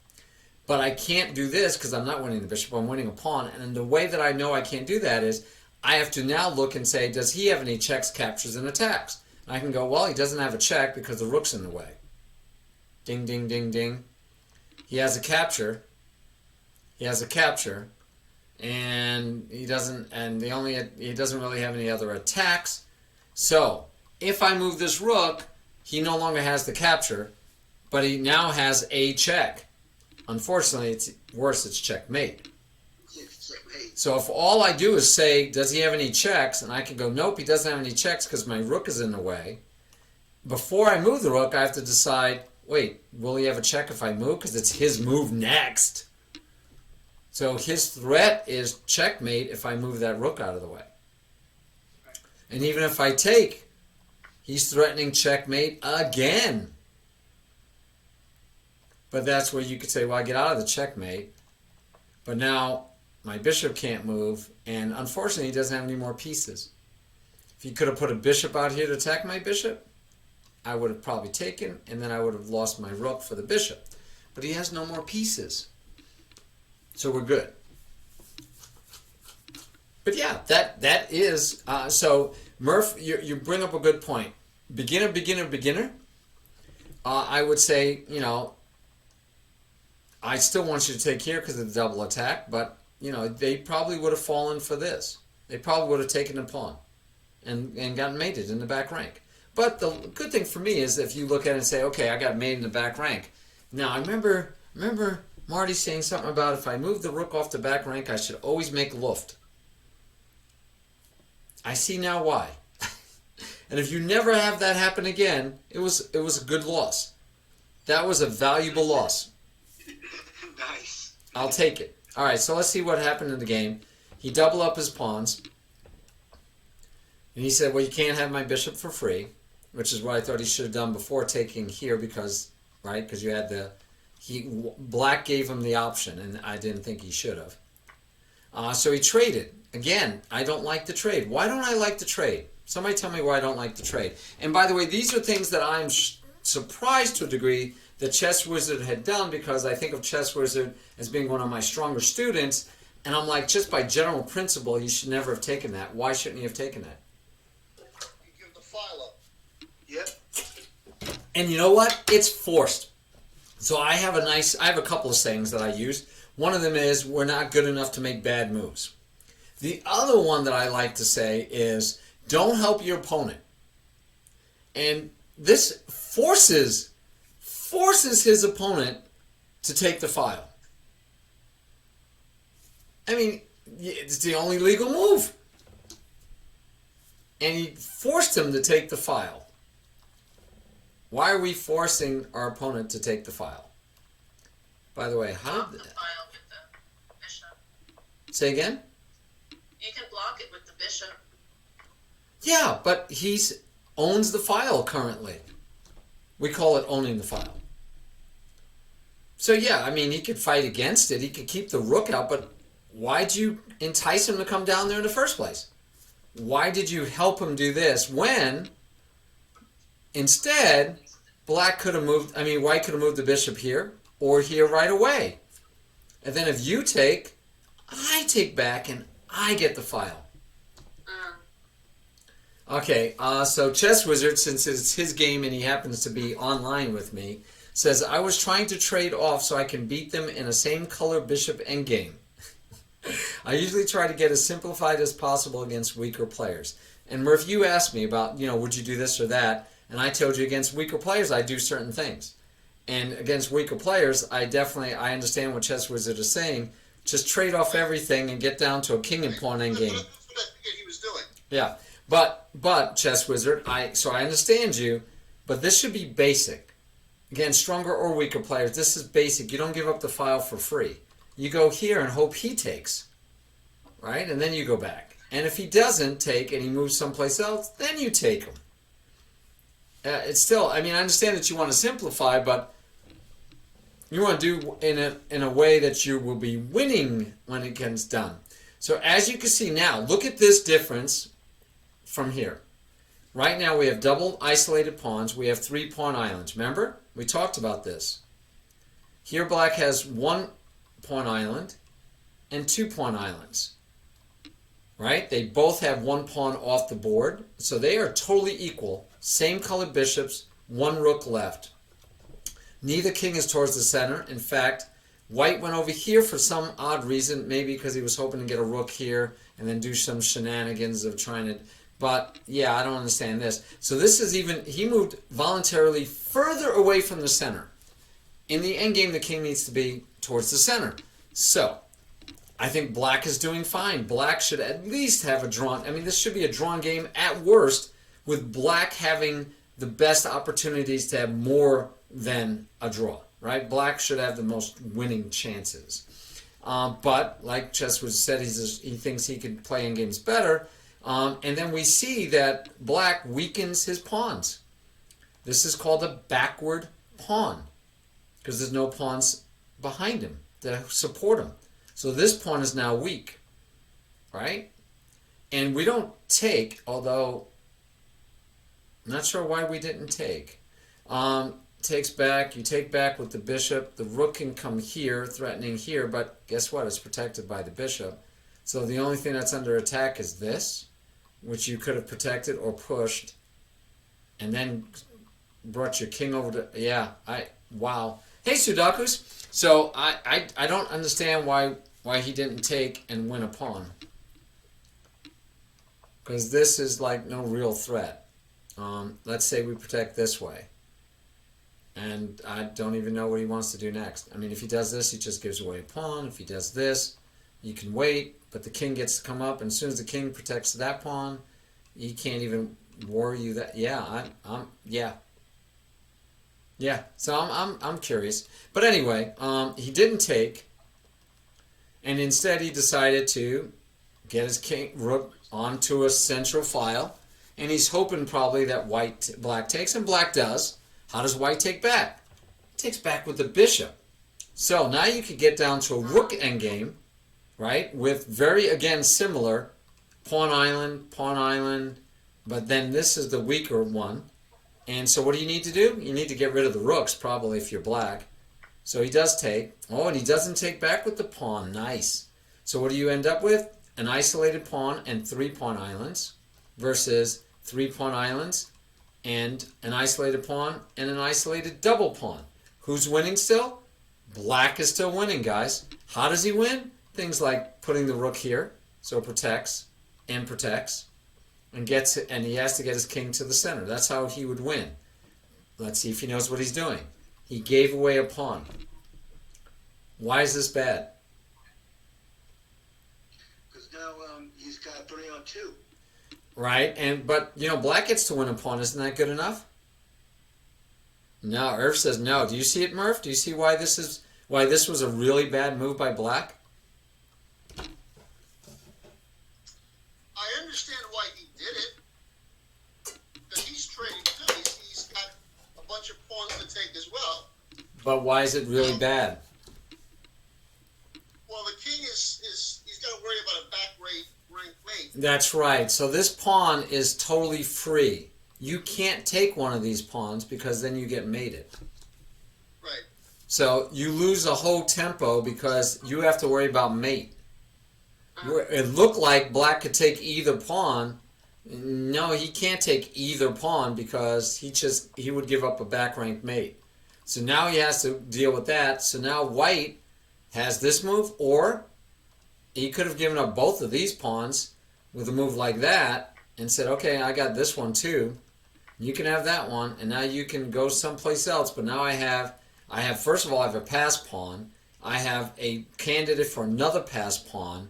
But I can't do this because I'm not winning the bishop, I'm winning a pawn. And the way that I know I can't do that is I have to now look and say, does he have any checks, captures, and attacks? And I can go, well, he doesn't have a check because the rook's in the way. Ding, ding, ding, ding. He has a capture. He has a capture, and he doesn't really have any other attacks. So if I move this rook, he no longer has the capture, but he now has a check. Unfortunately, it's worse. It's checkmate. So if all I do is say, does he have any checks? And I can go, nope, he doesn't have any checks because my rook is in the way. Before I move the rook, I have to decide, wait, will he have a check if I move? Because it's his move next. So his threat is checkmate if I move that rook out of the way. And even if I take, he's threatening checkmate again. But that's where you could say, well, I get out of the checkmate. But now my bishop can't move, and unfortunately he doesn't have any more pieces. If he could have put a bishop out here to attack my bishop, I would have probably taken, and then I would have lost my rook for the bishop. But he has no more pieces. So we're good. But yeah, that is, so Murph, you bring up a good point. Beginner, beginner, beginner. I would say, I still want you to take here because of the double attack, but, they probably would have fallen for this. They probably would have taken a pawn and gotten mated in the back rank. But the good thing for me is if you look at it and say, okay, I got mated in the back rank. Now, I remember Marty saying something about if I move the rook off the back rank, I should always make Luft. I see now why. And if you never have that happen again, it was a good loss. That was a valuable loss. Nice. I'll take it. All right, so let's see what happened in the game. He doubled up his pawns. And he said, well, you can't have my bishop for free, which is what I thought he should have done before taking here because you had black gave him the option, and I didn't think he should have. So he traded. Again, I don't like the trade. Why don't I like the trade? Somebody tell me why I don't like the trade. And by the way, these are things that I'm surprised to a degree that Chess Wizard had done because I think of Chess Wizard as being one of my stronger students. And I'm like, just by general principle, you should never have taken that. Why shouldn't you have taken that? You give the file up. Yep. And you know what? It's forced. So I have a couple of sayings that I use. One of them is, we're not good enough to make bad moves. The other one that I like to say is, don't help your opponent. And this forces his opponent to take the file. I mean, it's the only legal move. And he forced him to take the file. Why are we forcing our opponent to take the file? By the way, how Block the file with the bishop. Say again? You can block it with the bishop. Yeah, but he owns the file currently. We call it owning the file. So yeah, I mean, he could fight against it. He could keep the rook out, but why'd you entice him to come down there in the first place? Why did you help him do this when instead white could have moved the bishop here or here right away? And then if you take, I take back and I get the file. Okay, so Chess Wizard, since it's his game and he happens to be online with me, says, I was trying to trade off so I can beat them in a same color bishop endgame. I usually try to get as simplified as possible against weaker players. And Murph, you asked me about, would you do this or that? And I told you against weaker players, I do certain things. And against weaker players, I understand what Chess Wizard is saying. Just trade off everything and get down to a king and pawn endgame. That's what I figured he was doing. Yeah. But Chess Wizard, so I understand you, but this should be basic. Again, stronger or weaker players, this is basic. You don't give up the file for free. You go here and hope he takes, right? And then you go back. And if he doesn't take and he moves someplace else, then you take him. It's still, I understand that you want to simplify, but you want to do in a way that you will be winning when it gets done. So as you can see now, look at this difference from here. Right now we have double isolated pawns. We have 3 pawn islands. Remember? We talked about this. Here black has 1 pawn island and 2 pawn islands. right? They both have one pawn off the board, so they are totally equal. Same colored bishops, one rook left. Neither king is towards the center. In fact, white went over here for some odd reason, maybe because he was hoping to get a rook here and then do some shenanigans of trying to... But, yeah, I don't understand this. So this is even... He moved voluntarily further away from the center. In the endgame, the king needs to be towards the center. So, I think black is doing fine. Black should at least have a drawn... I mean, this should be a drawn game at worst, with black having the best opportunities to have more than a draw, right? Black should have the most winning chances. But, like Chesswood said, he thinks he can play in games better. And then we see that black weakens his pawns. This is called a backward pawn, because there's no pawns behind him to support him. So this pawn is now weak, right? And we don't take, although I'm not sure why we didn't take. Takes back, you take back with the bishop. The rook can come here, threatening here, but guess what? It's protected by the bishop. So the only thing that's under attack is this, which you could have protected or pushed, and then brought your king over to... Yeah, wow. Hey, Sudakus. So I don't understand why he didn't take and win a pawn. Because this is like no real threat. Let's say we protect this way. And I don't even know what he wants to do next. I mean, if he does this, he just gives away a pawn. If he does this, you can wait, but the king gets to come up, and as soon as the king protects that pawn, he can't even worry you that... Yeah, Yeah, so I'm curious. But anyway, he didn't take, and instead he decided to get his king rook onto a central file, and he's hoping probably that black takes, and black does. How does white take back? He takes back with the bishop. So now you could get down to a rook endgame, right? With very, again, similar pawn island, but then this is the weaker one. And so what do you need to do? You need to get rid of the rooks, probably, if you're black. So he does take. Oh, and he doesn't take back with the pawn. Nice. So what do you end up with? An isolated pawn and 3 pawn islands versus 3 pawn islands and an isolated pawn and an isolated double pawn. Who's winning still? Black is still winning, guys. How does he win? Things like putting the rook here, so it protects and protects, and he has to get his king to the center. That's how he would win. Let's see if he knows what he's doing. He gave away a pawn. Why is this bad? Because now he's got 3 on 2. Right, but black gets to win a pawn. Isn't that good enough? No, Irv says no. Do you see it, Murph? Do you see why this was a really bad move by black? I understand why he did it, because he's trading too. He's got a bunch of pawns to take as well. But why is it really bad? Well, the king he's got to worry about a back rank mate. That's right. So this pawn is totally free. You can't take one of these pawns because then you get mated. Right. So you lose a whole tempo because you have to worry about mate. It looked like black could take either pawn. No, he can't take either pawn because he would give up a back rank mate. So now he has to deal with that. So now white has this move, or he could have given up both of these pawns with a move like that and said, okay, I got this one too. You can have that one, and now you can go someplace else. But now I have first of all, I have a pass pawn. I have a candidate for another pass pawn.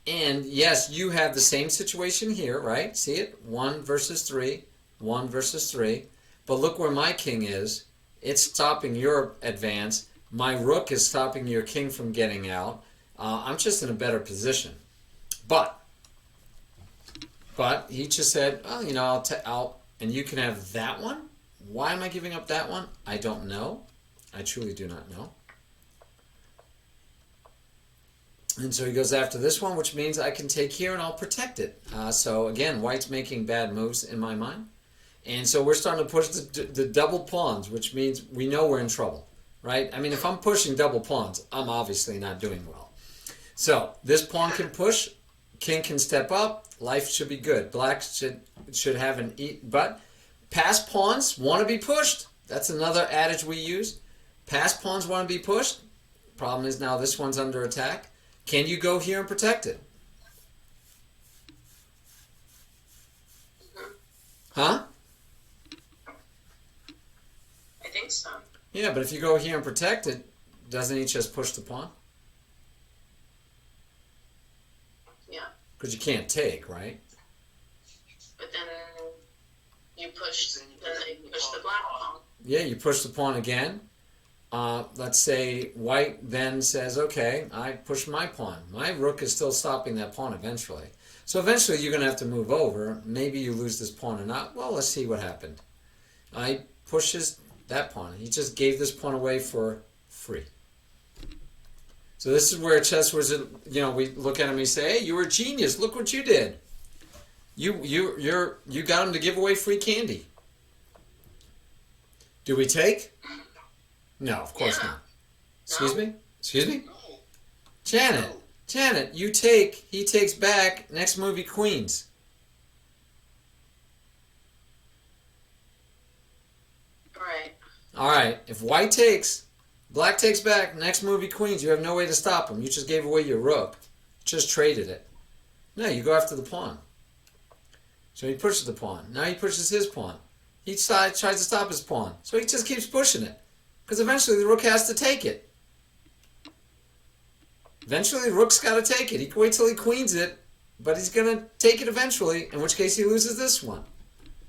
And yes, you have the same situation here, right? See it? 1 versus 3. 1 versus 3. But look where my king is. It's stopping your advance. My rook is stopping your king from getting out. I'm just in a better position. But he just said, oh, and you can have that one? Why am I giving up that one? I don't know. I truly do not know. And so he goes after this one, which means I can take here and I'll protect it. So again, white's making bad moves in my mind. And so we're starting to push the double pawns, which means we know we're in trouble, right? I mean, if I'm pushing double pawns, I'm obviously not doing well. So this pawn can push, king can step up. Life should be good. Black should have an eat, but passed pawns want to be pushed. That's another adage we use. Passed pawns want to be pushed. Problem is now this one's under attack. Can you go here and protect it? Huh? I think so. Yeah, but if you go here and protect it, doesn't he just push the pawn? Yeah. Because you can't take, right? But then you push the black pawn. Yeah, you push the pawn again. Let's say white then says, okay, I push my pawn. My rook is still stopping that pawn eventually. So eventually you're going to have to move over. Maybe you lose this pawn or not. Well, let's see what happened. I pushes that pawn. He just gave this pawn away for free. So this is where chess was, we look at him and we say, hey, you were a genius. Look what you did. You got him to give away free candy. Do we take? No, of course not. Excuse me? Excuse me? No. Janet, you take, he takes back, next movie, Queens. Right. Alright, if white takes, black takes back, next movie, Queens, you have no way to stop him. You just gave away your rook. Just traded it. No, you go after the pawn. So he pushes the pawn. Now he pushes his pawn. Each side tries to stop his pawn. So he just keeps pushing it. Because eventually the rook has to take it. Eventually the rook's got to take it. He can wait till he queens it, but he's going to take it eventually, in which case he loses this one.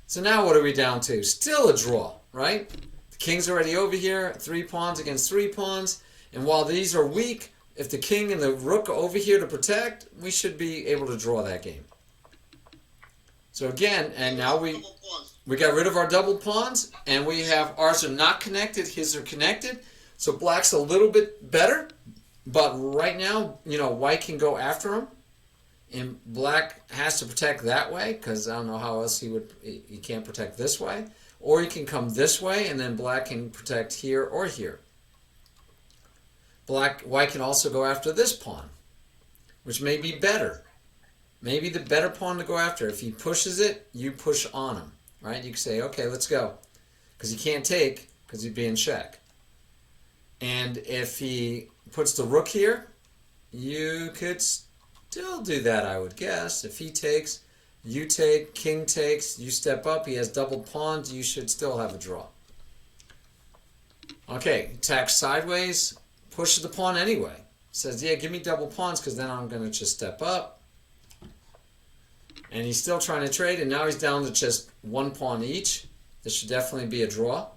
So now what are we down to? Still a draw, right? The king's already over here, 3 pawns against 3 pawns. And while these are weak, if the king and the rook are over here to protect, we should be able to draw that game. So again, and now we got rid of our double pawns, and we have ours are not connected, his are connected. So black's a little bit better, but right now, white can go after him, and black has to protect that way, because I don't know how else he can't protect this way. Or he can come this way, and then black can protect here or here. White can also go after this pawn, which may be better. Maybe the better pawn to go after. If he pushes it, you push on him, right? You can say, okay, let's go. Because he can't take, because he'd be in check. And if he puts the rook here, you could still do that, I would guess. If he takes, you take, king takes, you step up, he has double pawns, you should still have a draw. Okay, attacks sideways, pushes the pawn anyway. Says, yeah, give me double pawns, because then I'm going to just step up. And he's still trying to trade, and now he's down to just 1 pawn each. This should definitely be a draw.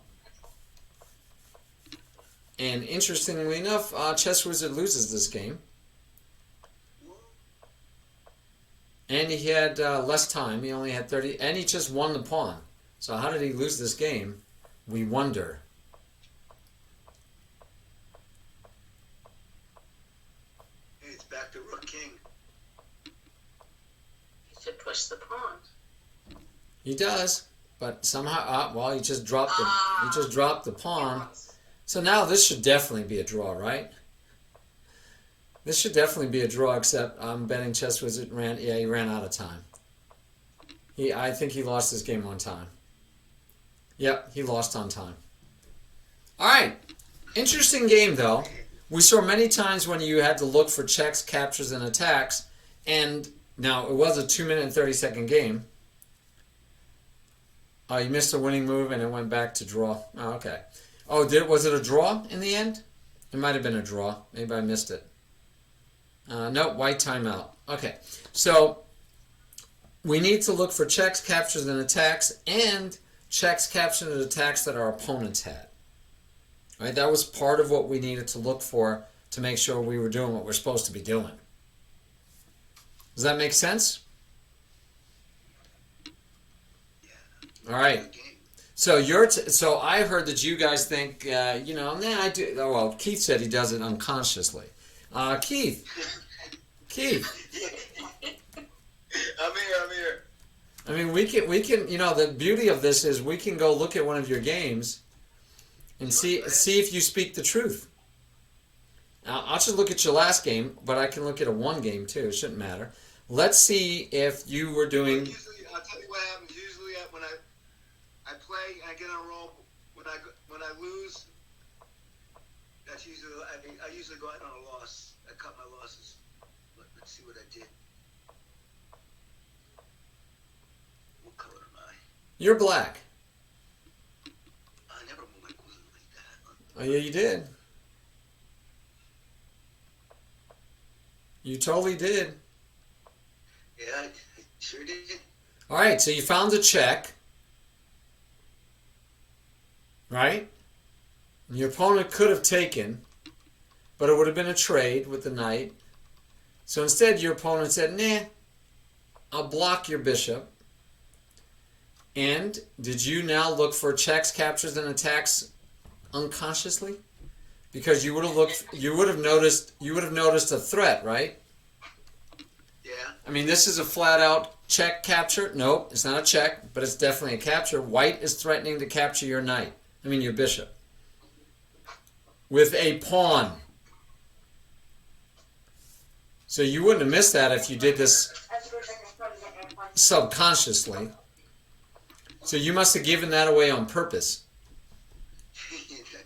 And interestingly enough, Chess Wizard loses this game. And he had less time. He only had 30, and he just won the pawn. So how did he lose this game? We wonder. Hey, it's back to Rook King. To push the pawn. He does, but somehow, he just dropped the pawn. So now this should definitely be a draw, right? This should definitely be a draw, except I'm betting Chess Wizard he ran out of time. I think he lost this game on time. Yep, he lost on time. All right, interesting game though. We saw many times when you had to look for checks, captures, and attacks, and now, it was a 2-minute and 30-second game. You missed a winning move and it went back to draw. Oh, okay. Oh, was it a draw in the end? It might have been a draw. Maybe I missed it. No, white timeout. Okay. So, we need to look for checks, captures, and attacks, and checks, captures, and attacks that our opponents had. Right? That was part of what we needed to look for to make sure we were doing what we're supposed to be doing. Does that make sense? All right. So so I heard that you guys think, I do. Oh, well, Keith said he does it unconsciously. Keith. I'm here. I mean, we can. The beauty of this is we can go look at one of your games and see if you speak the truth. I'll just look at your last game, but I can look at a 1 game too. It shouldn't matter. Let's see if you were doing. Usually, I'll tell you what happens. Usually, when I play, I get on a roll. When I lose, that's usually I usually go out on a loss. I cut my losses. Let's see what I did. What color am I? You're black. I never move my queen like that. Oh yeah, you did. You totally did. Yeah, I sure did. All right, so you found a check, right? And your opponent could have taken, but it would have been a trade with the knight. So instead, your opponent said, nah, I'll block your bishop. And did you now look for checks, captures, and attacks unconsciously? Because you would have noticed a threat, right? Yeah. I mean, this is a flat-out check capture. Nope, it's not a check, but it's definitely a capture. White is threatening to capture your knight. I mean, your bishop. With a pawn. So you wouldn't have missed that if you did this subconsciously. So you must have given that away on purpose. I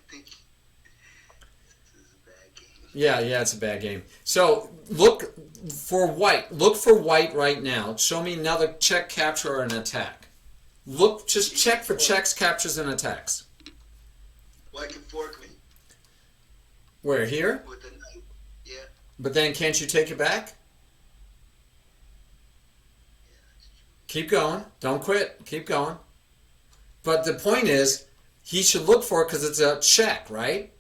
think this is a bad game. Yeah, it's a bad game. So look for white. Look for white right now. Show me another check, capture, or an attack. Just check for checks, captures, and attacks. White can fork me Where, here? with the knight. Yeah. But then can't you take it back? Yeah, that's true. Keep going. Don't quit. Keep going. But the point is, he should look for it because it's a check, right?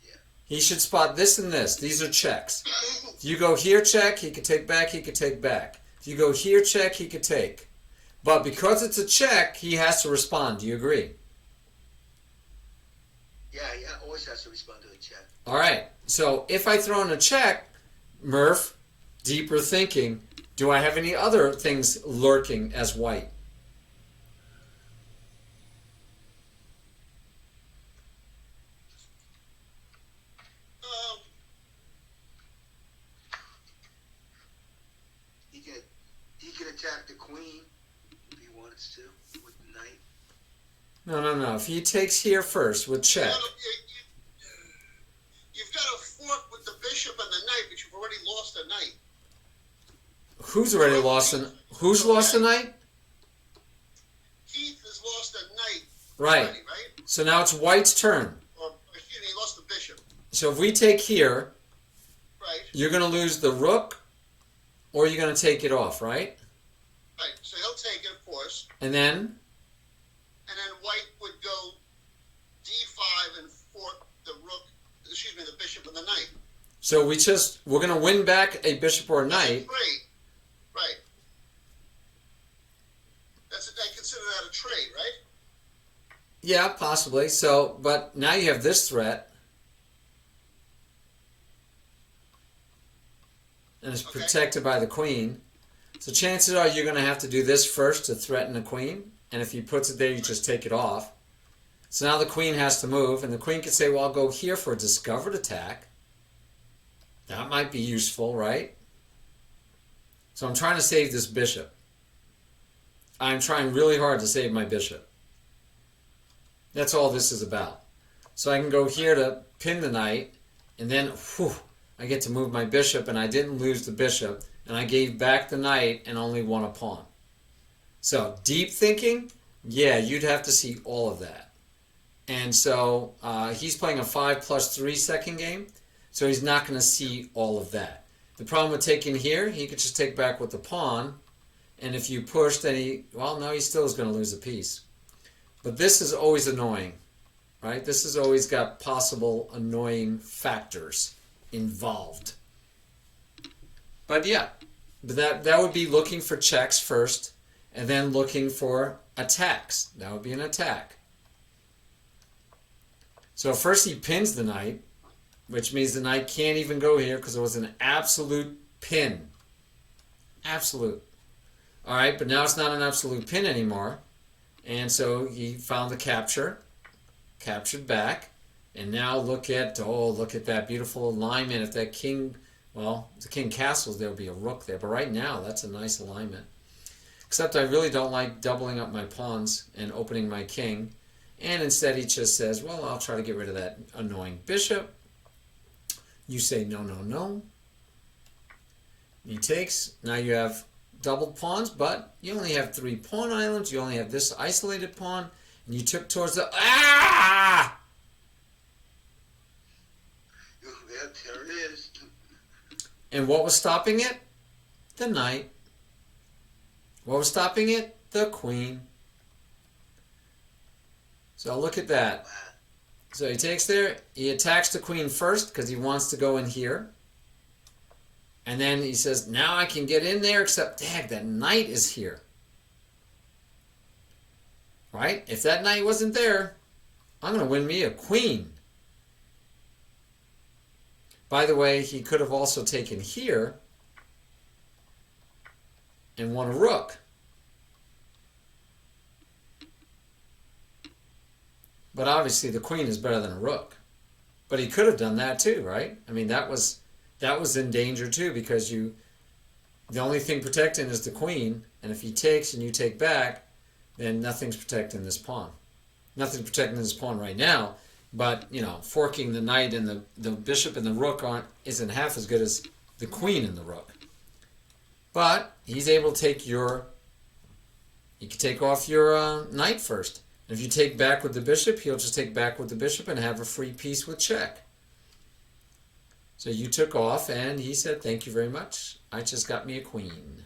Yeah. He should spot this and this. These are checks. If you go here, check, he could take back, he could take back. If you go here, check, he could take. But because it's a check, he has to respond. Do you agree? Yeah, always has to respond to a check. All right. So if I throw in a check, Murph, deeper thinking, do I have any other things lurking as white? He can attack the queen if he wants to with the knight. No. If he takes here first with check. You've got to fork with the bishop and the knight, but you've already lost a knight. Who's already lost who's lost a knight? Keith has lost a knight Right. already, right? So now it's white's turn. Or excuse me, he lost the bishop. So if we take here, Right. you're going to lose the rook or you're going to take it off, right? Right. So he'll take it, of course. And then And then white would go d5 and fork the rook, the bishop and the knight. so we're going to win back a bishop or a That's a knight. trade. Right. I consider that a trade, right? Yeah, possibly. So, but now you have this threat. And it's Okay. protected by the queen. So chances are you're going to have to do this first to threaten the queen. And if he puts it there, you just take it off. So now the queen has to move. And the queen could say, well, I'll go here for a discovered attack. That might be useful, right? So I'm trying to save this bishop. I'm trying really hard to save my bishop. That's all this is about. So I can go here to pin the knight, and then I get to move my bishop, and I didn't lose the bishop, and I gave back the knight and only won a pawn. So deep thinking, yeah, you'd have to see all of that. And so he's playing a 5+3 second game, so he's not going to see all of that. The problem with taking here, he could just take back with the pawn, and if you push, then he still is going to lose a piece. But this is always annoying, right? This has always got possible annoying factors involved. But yeah, that would be looking for checks first, and then looking for attacks. That would be an attack. So first he pins the knight, which means the knight can't even go here because it was an absolute pin. Absolute. All right, but now it's not an absolute pin anymore. And so he found the capture, captured back, and now look at that beautiful alignment. If that king Well, the king castles, there would be a rook there. But right now, that's a nice alignment. Except I really don't like doubling up my pawns and opening my king. And instead he just says, well, I'll try to get rid of that annoying bishop. You say, no, no, no. He takes. Now you have doubled pawns, but you only have 3 pawn islands. You only have this isolated pawn. And you took towards the... Ah! Yeah, there it is. And what was stopping it? The knight. What was stopping it? The queen. So look at that. So he takes there. He attacks the queen first because he wants to go in here. And then he says, now I can get in there, except, dang, that knight is here. Right? If that knight wasn't there, I'm going to win me a queen. By the way, he could have also taken here and won a rook. But obviously the queen is better than a rook. But he could have done that too, right? I mean, that was in danger too, because the only thing protecting is the queen, and if he takes and you take back, then nothing's protecting this pawn. Nothing's protecting this pawn right now. But, you know, forking the knight and the bishop and the rook isn't half as good as the queen and the rook. But he's able to take you can take off your knight first. And if you take back with the bishop, he'll just take back with the bishop and have a free piece with check. So you took off, and he said, thank you very much. I just got me a queen.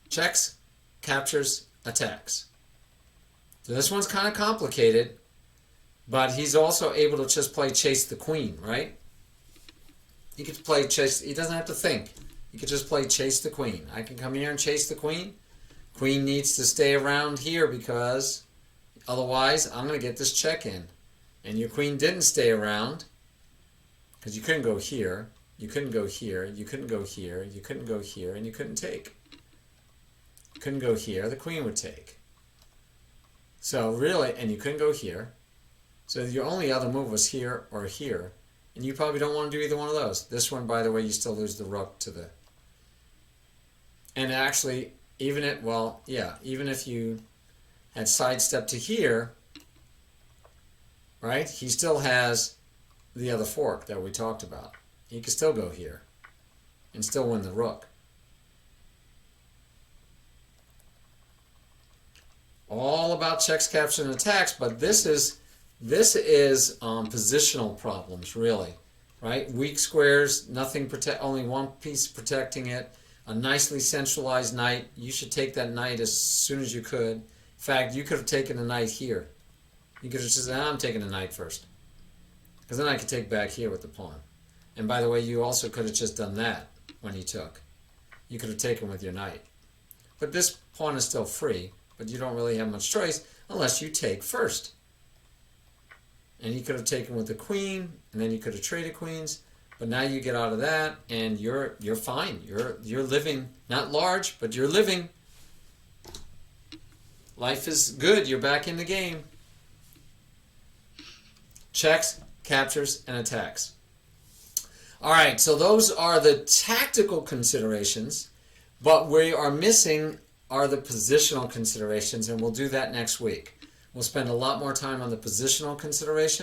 Checks, captures, attacks. So this one's kind of complicated. But he's also able to just play chase the queen, right? He could play chase. He doesn't have to think. He could just play chase the queen. I can come here and chase the queen. Queen needs to stay around here because otherwise I'm going to get this check in. And your queen didn't stay around because you couldn't go here. You couldn't go here. You couldn't go here. You couldn't go here. And you couldn't take. Couldn't go here. The queen would take. So really, and you couldn't go here. So your only other move was here or here. And you probably don't want to do either one of those. This one, by the way, you still lose the rook to the... And actually, even if you had sidestepped to here, right, he still has the other fork that we talked about. He could still go here and still win the rook. All about checks, captures, and attacks, but this is positional problems, really, right? Weak squares, only one piece protecting it. A nicely centralized knight. You should take that knight as soon as you could. In fact, you could have taken a knight here. You could have just said, I'm taking a knight first. Because then I could take back here with the pawn. And by the way, you also could have just done that when he took. You could have taken with your knight. But this pawn is still free, but you don't really have much choice unless you take first. And he could have taken with the queen, and then you could have traded queens. But now you get out of that, and you're fine. You're living, not large, but you're living. Life is good. You're back in the game. Checks, captures, and attacks. All right, so those are the tactical considerations, but we are missing are the positional considerations, and we'll do that next week. We'll spend a lot more time on the positional considerations.